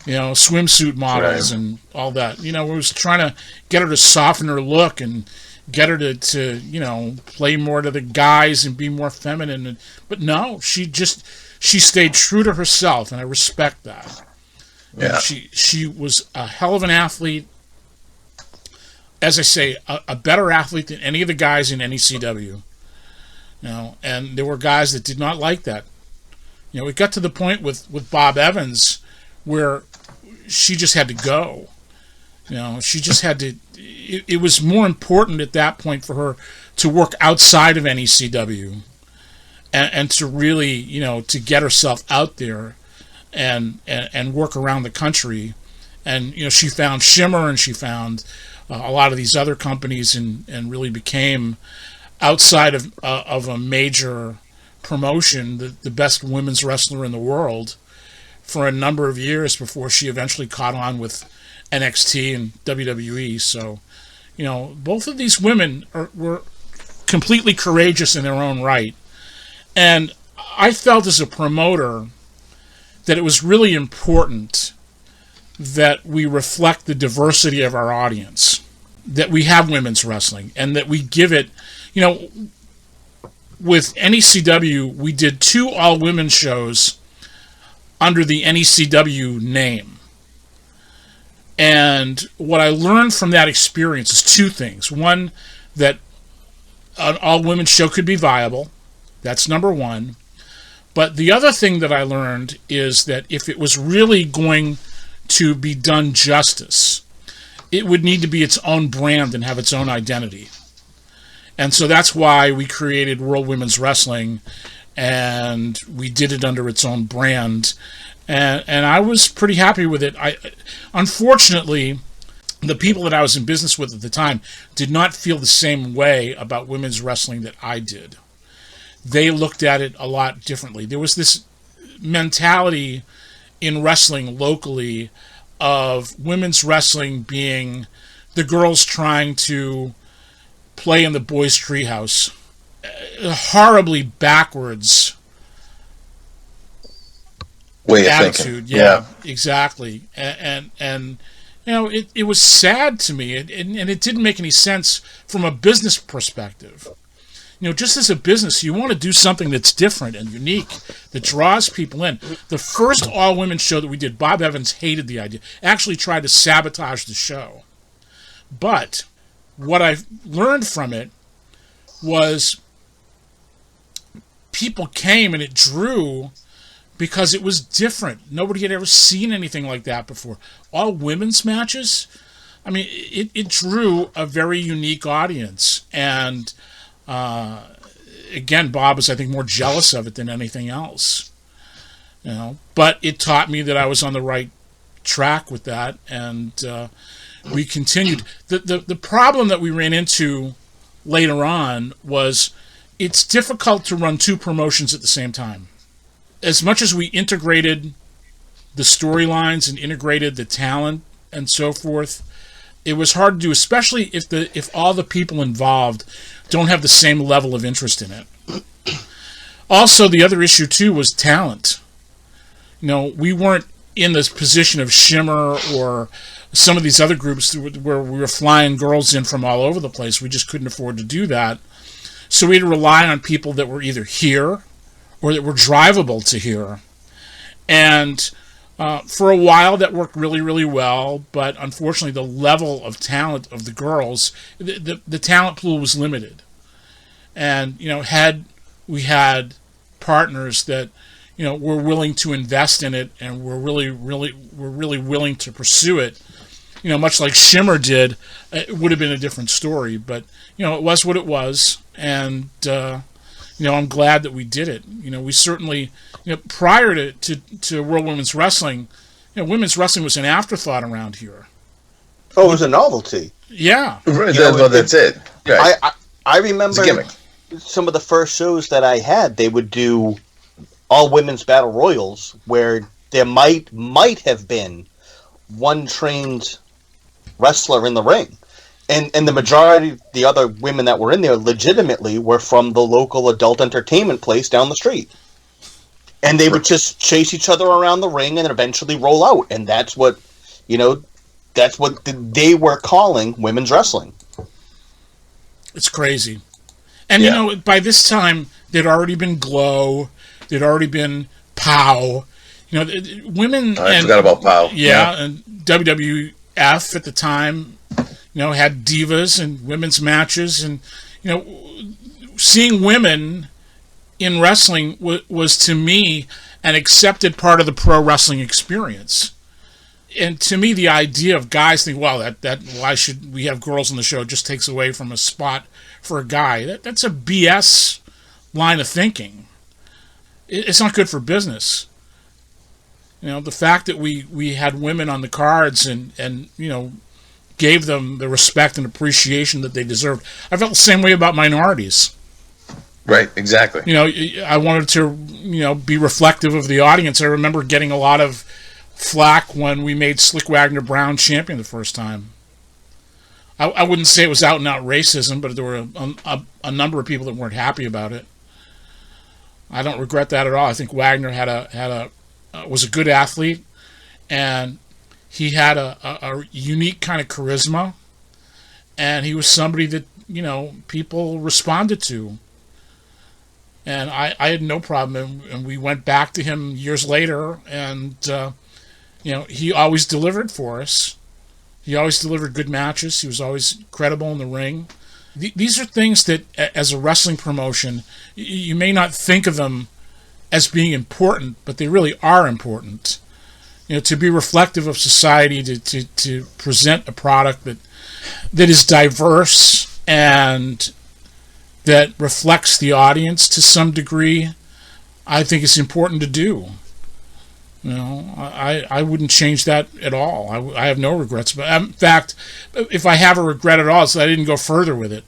Swimsuit models and all that. We was trying to get her to soften her look and get her to play more to the guys and be more feminine. But no, she stayed true to herself, and I respect that. Yeah. She was a hell of an athlete. As I say, a better athlete than any of the guys in NECW. And there were guys that did not like that. It got to the point with Bob Evans where she just had to go. She just had to. It was more important at that point for her to work outside of NECW and to really, to get herself out there and work around the country. And, she found Shimmer, and she found a lot of these other companies and really became, outside of a major promotion, the best women's wrestler in the world for a number of years before she eventually caught on with NXT and WWE. So, both of these women were completely courageous in their own right. And I felt as a promoter that it was really important that we reflect the diversity of our audience, that we have women's wrestling, and that we give it, with NECW, we did 2 all-women shows under the NECW name. And what I learned from that experience is 2 things. One, that an all-women show could be viable. That's number 1. But the other thing that I learned is that if it was really going to be done justice, it would need to be its own brand and have its own identity. And so that's why we created World Women's Wrestling, and we did it under its own brand. And I was pretty happy with it. Unfortunately, the people that I was in business with at the time did not feel the same way about women's wrestling that I did. They looked at it a lot differently. There was this mentality in wrestling locally of women's wrestling being the girls trying to play in the boys' treehouse. Horribly backwards way of attitude. thinking. Yeah, exactly. And you know, it was sad to me, and it didn't make any sense from a business perspective. You know, just as a business, you want to do something that's different and unique, that draws people in. The first all-women show that we did, Bob Evans hated the idea, actually tried to sabotage the show. But what I learned from it was people came and it drew because it was different. Nobody had ever seen anything like that before. All women's matches, I mean, it drew a very unique audience. And again, Bob was, I think, more jealous of it than anything else. You know, but it taught me that I was on the right track with that, and we continued. The problem that we ran into later on was it's difficult to run 2 promotions at the same time. As much as we integrated the storylines and integrated the talent and so forth, it was hard to do, especially if all the people involved don't have the same level of interest in it. Also, the other issue too was talent. You know, we weren't in this position of Shimmer or some of these other groups where we were flying girls in from all over the place. We just couldn't afford to do that. So we had to rely on people that were either here or that were drivable to here. And for a while that worked really, really well, but unfortunately the level of talent of the girls, the talent pool was limited. And, you know, we had partners that, you know, were willing to invest in it and were really willing to pursue it, you know, much like Shimmer did, it would have been a different story. But, you know, it was what it was. And, you know, I'm glad that we did it. You know, we certainly, you know, prior to World Women's Wrestling, you know, women's wrestling was an afterthought around here. Oh, it was a novelty. Yeah. That's it. Right. I remember some of the first shows that I had, they would do all women's battle royals where there might have been one trained wrestler in the ring. And the majority of the other women that were in there legitimately were from the local adult entertainment place down the street. And they would just chase each other around the ring and then eventually roll out. And that's what, you know, they were calling women's wrestling. It's crazy. And, you know, by this time, there'd already been Glow. There'd already been POW. You know, women... I forgot about POW. Yeah, and WWF at the time, you know, had divas and women's matches. And, you know, seeing women in wrestling was to me, an accepted part of the pro wrestling experience. And to me, the idea of guys think, well, that why should we have girls on the show? It just takes away from a spot for a guy. That's a BS line of thinking. It's not good for business. You know, the fact that we had women on the cards and you know, gave them the respect and appreciation that they deserved. I felt the same way about minorities. Right, exactly. You know, I wanted to, you know, be reflective of the audience. I remember getting a lot of flack when we made Slick Wagner Brown champion the first time. I wouldn't say it was out and out racism, but there were a number of people that weren't happy about it. I don't regret that at all. I think Wagner was a good athlete, and he had a unique kind of charisma, and he was somebody that, you know, people responded to. And I had no problem, and we went back to him years later, and he always delivered for us. He always delivered good matches. He was always credible in the ring. These are things that, as a wrestling promotion, you may not think of them as being important, but they really are important. To be reflective of society, to present a product that is diverse and that reflects the audience to some degree, I think it's important to do. I wouldn't change that at all. I have no regrets. But in fact, if I have a regret at all, it's that I didn't go further with it.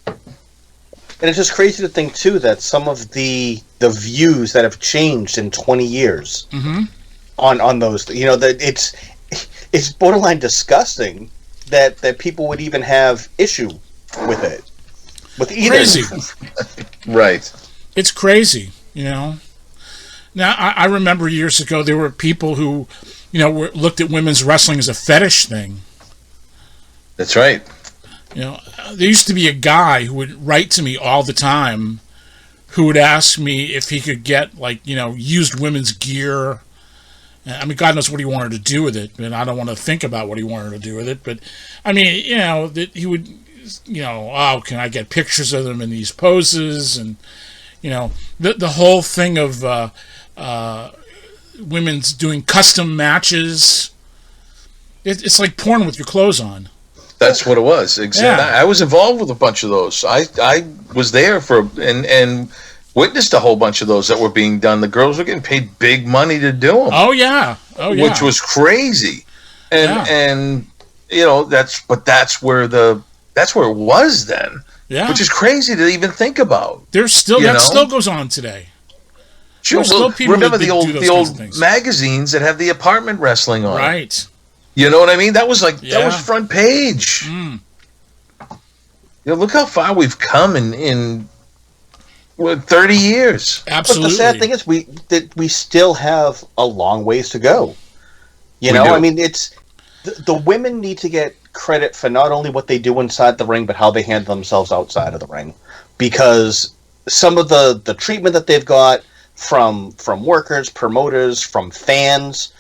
And it's just crazy to think too that some of the views that have changed in 20 years on those, that it's borderline disgusting that people would even have issue with it. With either. Crazy. Right. It's crazy, Now, I remember years ago there were people who, looked at women's wrestling as a fetish thing. That's right. There used to be a guy who would write to me all the time who would ask me if he could get, used women's gear. I mean, God knows what he wanted to do with it, and I don't want to think about what he wanted to do with it. But, I mean, that he would, can I get pictures of them in these poses? And, the whole thing of women's doing custom matches. It's like porn with your clothes on. That's what it was. Exactly. Yeah. I was involved with a bunch of those. I was there and witnessed a whole bunch of those that were being done. The girls were getting paid big money to do them. Oh yeah. Which was crazy. And that's where it was then. Yeah. Which is crazy to even think about. There's still that still goes on today. Sure. Well, remember the old magazines that have the apartment wrestling on. Right. You know what I mean? That was that was front page. Look how far we've come in 30 years. Absolutely. But the sad thing is we still have a long ways to go. I mean, it's the women need to get credit for not only what they do inside the ring, but how they handle themselves outside of the ring. Because some of the treatment that they've got from workers, promoters, from fans,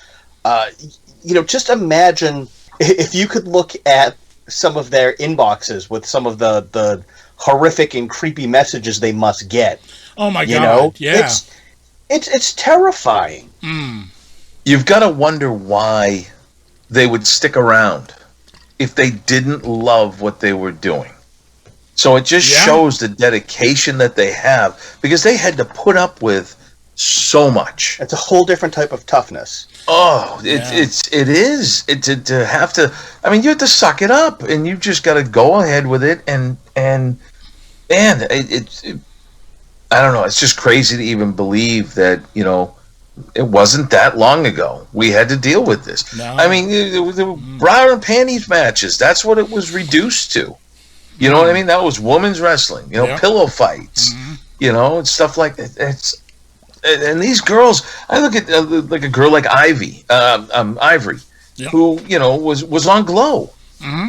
just imagine if you could look at some of their inboxes with some of the horrific and creepy messages they must get. Oh my God! Yeah, it's terrifying. You've got to wonder why they would stick around if they didn't love what they were doing. So it just shows the dedication that they have, because they had to put up with so much. It's a whole different type of toughness. Oh, it is. To have to. I mean, you have to suck it up, and you just got to go ahead with it. And man, I don't know. It's just crazy to even believe that it wasn't that long ago we had to deal with this. No. I mean, the bra and panties matches. That's what it was reduced to. You know what I mean? That was women's wrestling. Pillow fights. And stuff like that. And these girls, I look at like a girl like Ivory, who was on Glow.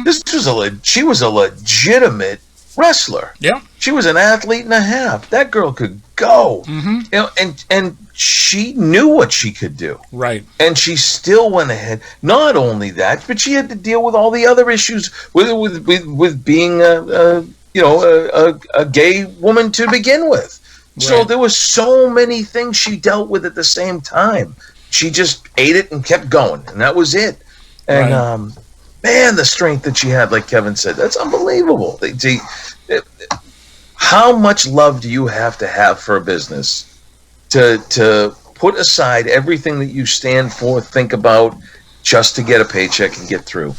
This was she was a legitimate wrestler. Yeah, she was an athlete and a half. That girl could go. And she knew what she could do. Right. And she still went ahead. Not only that, but she had to deal with all the other issues with being a gay woman to begin with. Right. So there was so many things she dealt with at the same time. She just ate it and kept going, and that was it. And man, the strength that she had, like Kevin said, that's unbelievable. How much love do you have to have for a business to put aside everything that you stand for, think about, just to get a paycheck and get through,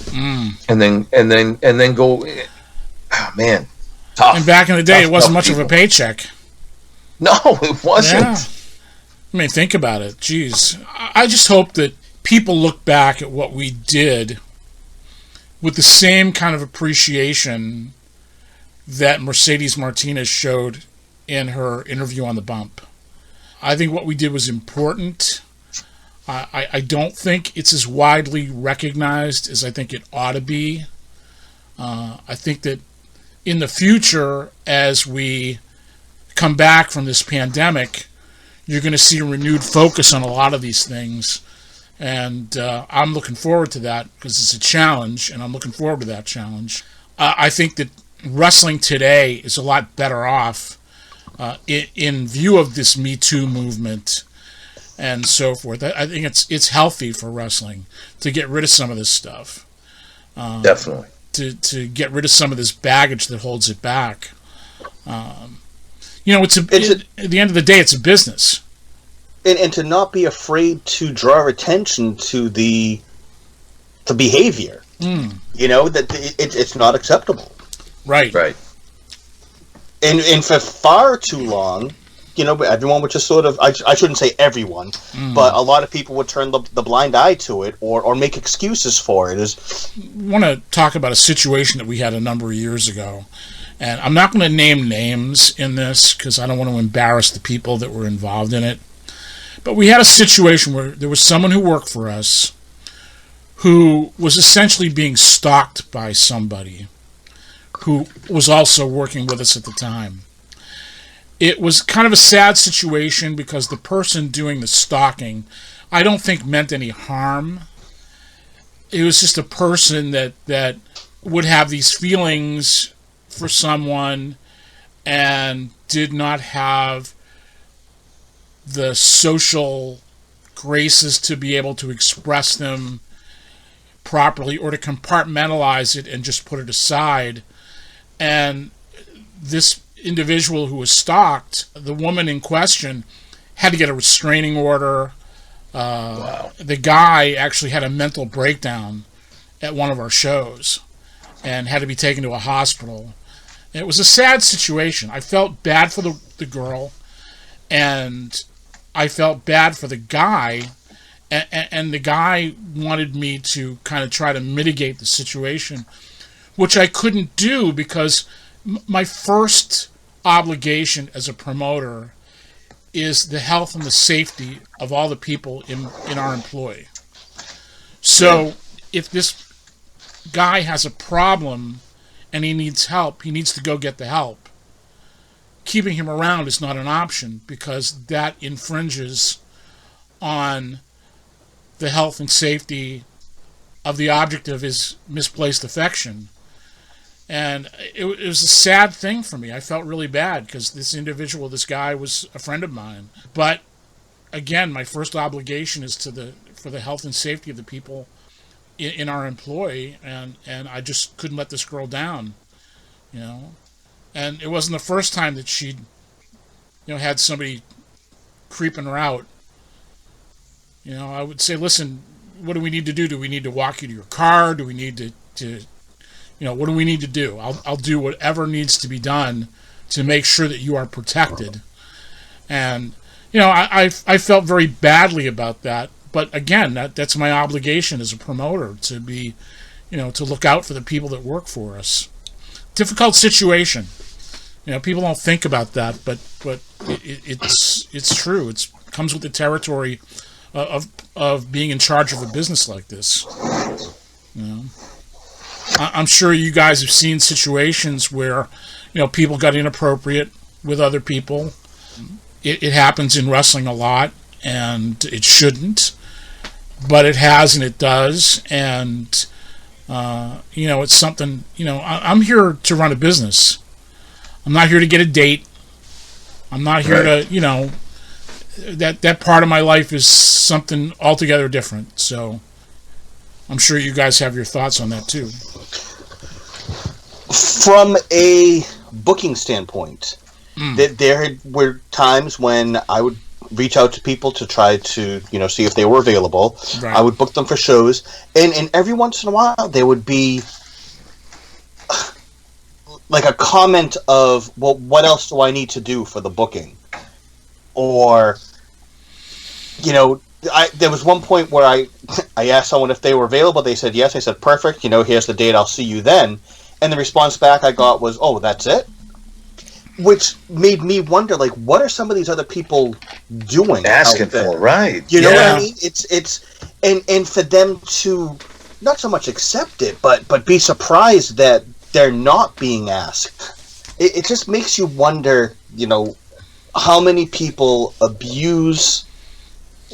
and then go? Oh, man, tough. And back in the day, it wasn't much of a paycheck. No, it wasn't. Yeah. I mean, think about it. Jeez. I just hope that people look back at what we did with the same kind of appreciation that Mercedes Martinez showed in her interview on The Bump. I think what we did was important. I don't think it's as widely recognized as I think it ought to be. I think that in the future, as we come back from this pandemic, you're going to see a renewed focus on a lot of these things. And I'm looking forward to that because it's a challenge, and I'm looking forward to that challenge. I think that wrestling today is a lot better off in view of this Me Too movement and so forth. I think it's healthy for wrestling to get rid of some of this stuff. Definitely. To get rid of some of this baggage that holds it back. At the end of the day, it's a business. And to not be afraid to draw attention to the behavior. That it's not acceptable. Right. And for far too long, everyone would just sort of, I shouldn't say everyone, but a lot of people would turn the blind eye to it or make excuses for it. I want to talk about a situation that we had a number of years ago. And I'm not going to name names in this because I don't want to embarrass the people that were involved in it. But we had a situation where there was someone who worked for us who was essentially being stalked by somebody who was also working with us at the time. It was kind of a sad situation because the person doing the stalking, I don't think meant any harm. It was just a person that would have these feelings for someone and did not have the social graces to be able to express them properly or to compartmentalize it and just put it aside. And this individual who was stalked, the woman in question, had to get a restraining order. Wow. The guy actually had a mental breakdown at one of our shows and had to be taken to a hospital. And it was a sad situation. I felt bad for the girl, and I felt bad for the guy, and the guy wanted me to kind of try to mitigate the situation, which I couldn't do because my first obligation as a promoter is the health and the safety of all the people in our employ. So if this guy has a problem and he needs help, he needs to go get the help. Keeping him around is not an option because that infringes on the health and safety of the object of his misplaced affection. And it was a sad thing for me. I felt really bad because this individual, this guy, was a friend of mine. But again, my first obligation is for the health and safety of the people in our employ, and I just couldn't let this girl down, And it wasn't the first time that she'd, had somebody creeping her out. I would say, listen, what do we need to do? Do we need to walk you to your car? Do we need to what do we need to do? I'll do whatever needs to be done to make sure that you are protected. And, I felt very badly about that. But again, that's my obligation as a promoter to be, to look out for the people that work for us. Difficult situation. People don't think about that, but it's true. It comes with the territory of being in charge of a business like this. I'm sure you guys have seen situations where, people got inappropriate with other people. It happens in wrestling a lot, and it shouldn't, but it has and it does. And, it's something, I'm here to run a business. I'm not here to get a date. I'm not here to, that part of my life is something altogether different. So I'm sure you guys have your thoughts on that too. From a booking standpoint, there were times when I would reach out to people to try to, see if they were available. Right. I would book them for shows, and every once in a while there would be like a comment of, well, what else do I need to do for the booking? Or, there was one point where I asked someone if they were available. They said yes. I said, perfect. Here's the date. I'll see you then. And the response back I got was, oh, that's it? Which made me wonder, like, what are some of these other people doing? Asking for, right. You know what I mean? It's and for them to not so much accept it, but be surprised that they're not being asked. It just makes you wonder, how many people abuse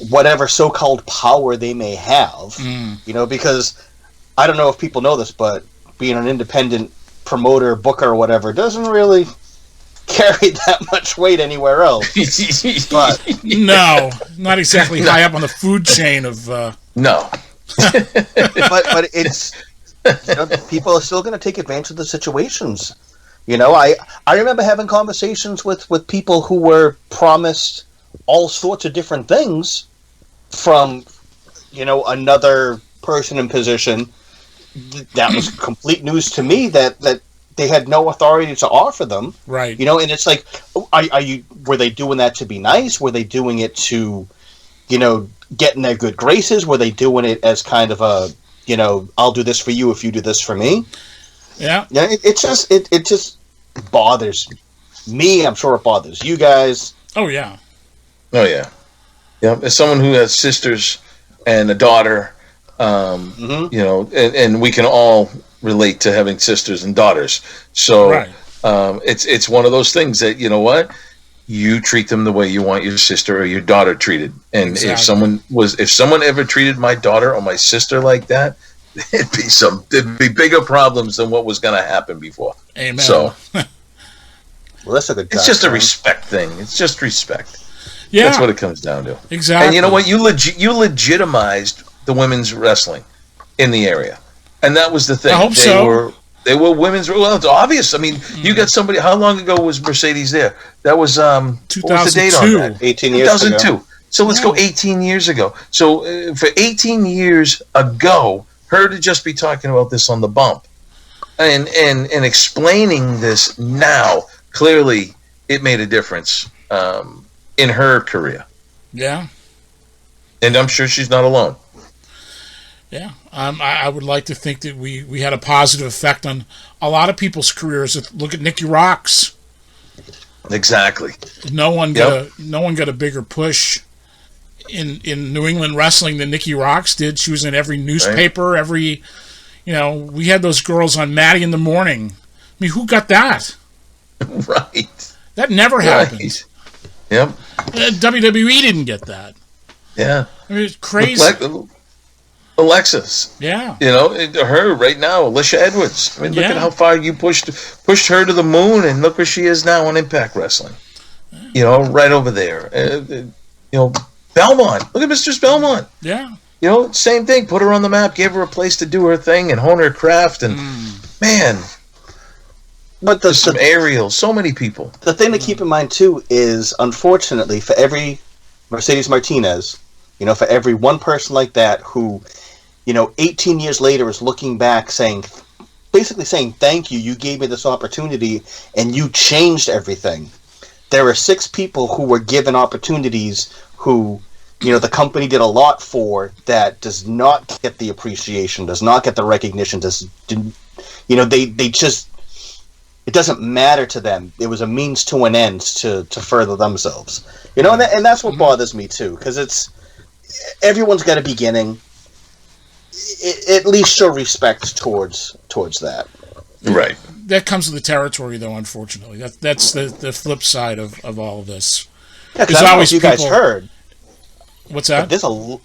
whatever so-called power they may have, because I don't know if people know this, but being an independent promoter, booker, or whatever doesn't really carry that much weight anywhere else. But no, not exactly high up on the food chain of. No, but it's people are still going to take advantage of the situations. I remember having conversations with people who were promised all sorts of different things from another person in position. That was complete news to me that they had no authority to offer them. Right. And it's like, were they doing that to be nice? Were they doing it to, get in their good graces? Were they doing it as kind of a, I'll do this for you if you do this for me? Yeah. Yeah. It just bothers me. I'm sure it bothers you guys. Oh yeah. Oh yeah. Yeah. As someone who has sisters and a daughter, and we can all relate to having sisters and daughters. So right. It's one of those things that, you treat them the way you want your sister or your daughter treated. And exactly. if someone ever treated my daughter or my sister like that, there'd be bigger problems than what was going to happen before. Amen. So, well, that's a good. It's just a respect thing. It's just respect. Yeah, that's what it comes down to. Exactly. And you know what? You legitimized the women's wrestling in the area, and that was the thing. I hope so. They were women's. Well, it's obvious. I mean, you got somebody. How long ago was Mercedes there? That was 2002. What was the date on that? 18 years 2002. ago. So let's go 18 years ago. So for 18 years ago, her to just be talking about this on the bump, and explaining this now, clearly it made a difference in her career. Yeah. And I'm sure she's not alone. Yeah, I would like to think that we had a positive effect on a lot of people's careers. Look at Nikki Rocks. Exactly. No one got a bigger push in New England wrestling than Nikki Rocks did. She was in every newspaper, every we had those girls on Maddie in the Morning. I mean, who got that? Right. That never happened. Yep. WWE didn't get that. Yeah. I mean, it's crazy. Alexis. Yeah. Her right now, Alicia Edwards. I mean, look at how far you pushed her to the moon, and look where she is now on Impact Wrestling. Right over there. Belmont. Look at Mistress Belmont. Yeah. Same thing. Put her on the map, gave her a place to do her thing and hone her craft, and man. But there's some aerials, so many people. The thing to keep in mind too is, unfortunately, for every Mercedes Martinez, for every one person like that who, 18 years later is looking back basically saying, thank you, you gave me this opportunity and you changed everything. There are 6 people who were given opportunities who, the company did a lot for, that does not get the appreciation, does not get the recognition, they just, it doesn't matter to them. It was a means to an end to further themselves. And that's what bothers me too, because everyone's got a beginning. At least show respect towards that. Right. That comes with the territory, though. Unfortunately, that's the flip side of all of this. Yeah, because I don't know if you guys heard. What's that?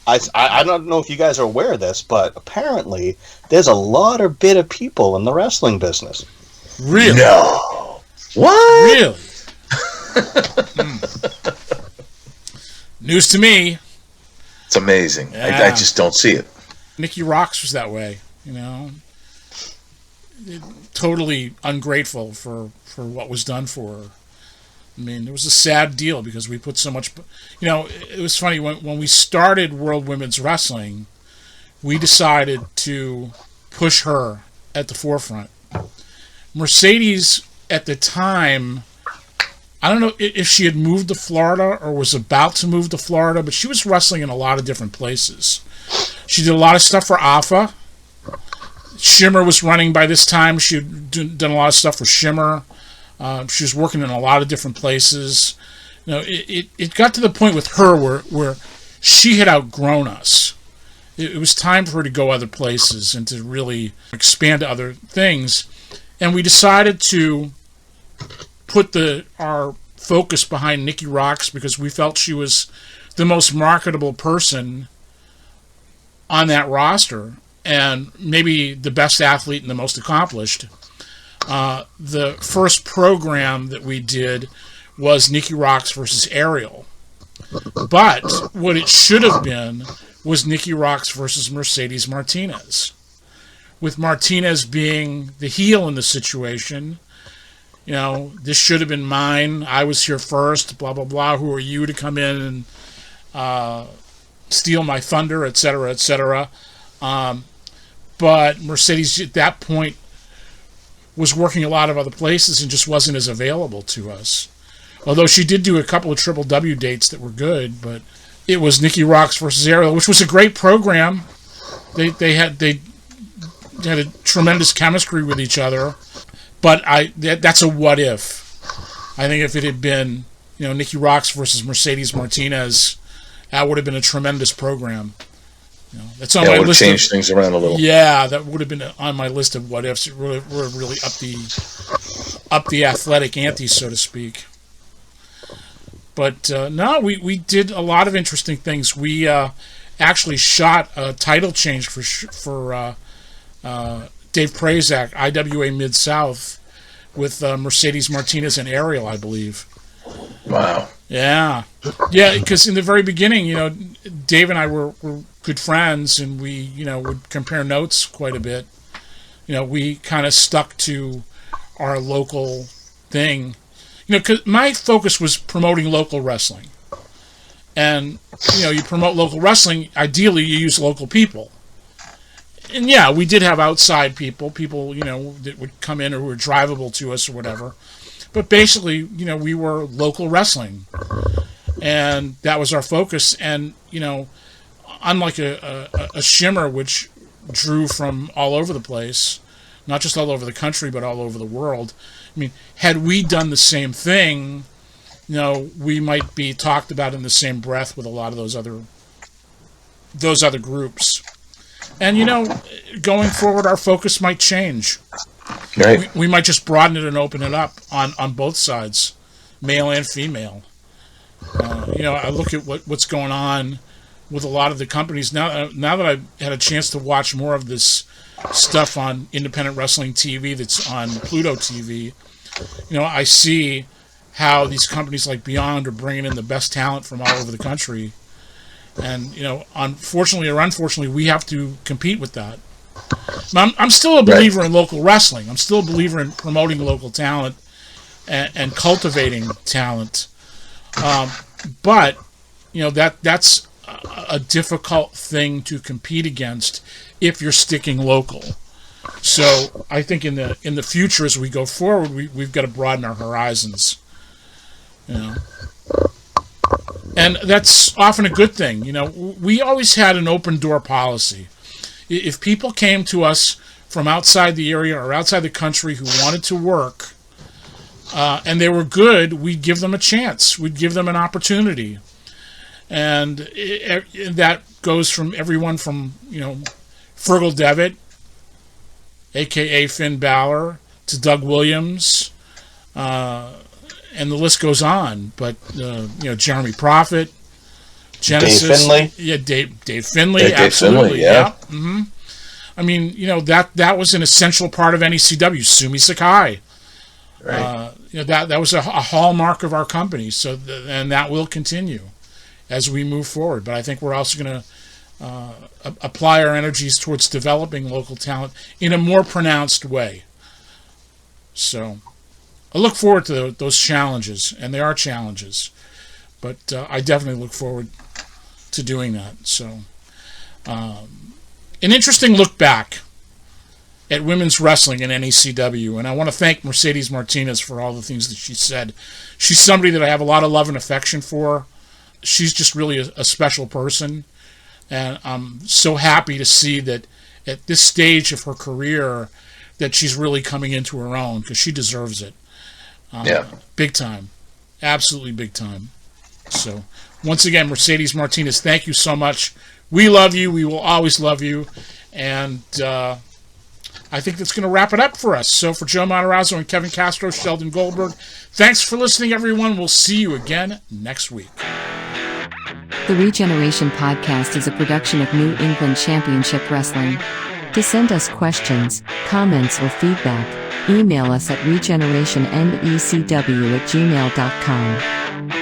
I don't know if you guys are aware of this, but apparently there's a lot of bitter people in the wrestling business. Really? No. What? Really? News to me. It's amazing. Yeah. I just don't see it. Nikki Rocks was that way, totally ungrateful for what was done for her. I mean, it was a sad deal because we put so much. It was funny when we started World Women's Wrestling, we decided to push her at the forefront. Mercedes at the time, I don't know if she had moved to Florida or was about to move to Florida, but she was wrestling in a lot of different places. She did a lot of stuff for Alpha. Shimmer was running by this time. She had done a lot of stuff for Shimmer. She was working in a lot of different places. It got to the point with her where she had outgrown us. It was time for her to go other places and to really expand to other things. And we decided to put our focus behind Nikki Rocks because we felt she was the most marketable person on that roster and maybe the best athlete and the most accomplished. The first program that we did was Nikki Rocks versus Ariel. But what it should have been was Nikki Rocks versus Mercedes Martinez. With Martinez being the heel in the situation, this should have been mine. I was here first, blah, blah, blah. Who are you to come in and steal my thunder, et cetera, et cetera. But Mercedes at that point was working a lot of other places and just wasn't as available to us. Although she did do a couple of Triple W dates that were good, but it was Nikki Rocks versus Ariel, which was a great program. They had a tremendous chemistry with each other, but that's a what if. I think if it had been Nikki Rocks versus Mercedes Martinez, that would have been a tremendous program. That's on my list. Changed things around a little. Yeah, that would have been on my list of what ifs. It would have really up the athletic ante, so to speak. But no, we did a lot of interesting things. We actually shot a title change for Dave Prazak, IWA Mid-South, with Mercedes Martinez and Ariel, I believe. Wow. Yeah, because in the very beginning, Dave and I were good friends, and we, would compare notes quite a bit. We kind of stuck to our local thing. Because my focus was promoting local wrestling. And, you promote local wrestling, ideally you use local people. And yeah, we did have outside people, that would come in or who were drivable to us or whatever. But basically, we were local wrestling. And that was our focus. And, unlike a Shimmer, which drew from all over the place, not just all over the country, but all over the world. I mean, had we done the same thing, we might be talked about in the same breath with a lot of those other groups. And, going forward, our focus might change. Right. We might just broaden it and open it up on both sides, male and female. I look at what's going on with a lot of the companies. Now that I've had a chance to watch more of this stuff on independent wrestling TV that's on Pluto TV, I see how these companies like Beyond are bringing in the best talent from all over the country. And, unfortunately or unfortunately, we have to compete with that. I'm still a believer in local wrestling. I'm still a believer in promoting local talent and cultivating talent. But, that's a difficult thing to compete against if you're sticking local. So I think in the future as we go forward, we've got to broaden our horizons. And that's often a good thing. We always had an open door policy. If people came to us from outside the area or outside the country who wanted to work, and they were good, we'd give them a chance. We'd give them an opportunity. And that goes from everyone from, Fergal Devitt, a.k.a. Finn Balor, to Doug Williams, and the list goes on. But, Jeremy Prophet, Genesis. Dave Finlay. Yeah, Dave Finlay, absolutely. Finlay, yeah. Mm-hmm. I mean, that was an essential part of NECW. Sumie Sakai. Right. That was a hallmark of our company. So, and that will continue as we move forward. But I think we're also going to apply our energies towards developing local talent in a more pronounced way. So I look forward to those challenges, and they are challenges. But I definitely look forward to doing that. So an interesting look back at women's wrestling in NECW, and I want to thank Mercedes Martinez for all the things that she said. She's somebody that I have a lot of love and affection for. She's just really a special person, and I'm so happy to see that at this stage of her career that she's really coming into her own, because she deserves it. Big time. Absolutely big time. So, once again, Mercedes Martinez, thank you so much. We love you. We will always love you. And I I think that's going to wrap it up for us. So for Joe Matarazzo and Kevin Castro, Sheldon Goldberg, thanks for listening, everyone. We'll see you again next week. The Regeneration Podcast is a production of New England Championship Wrestling. To send us questions, comments, or feedback, email us at regenerationnecw@gmail.com.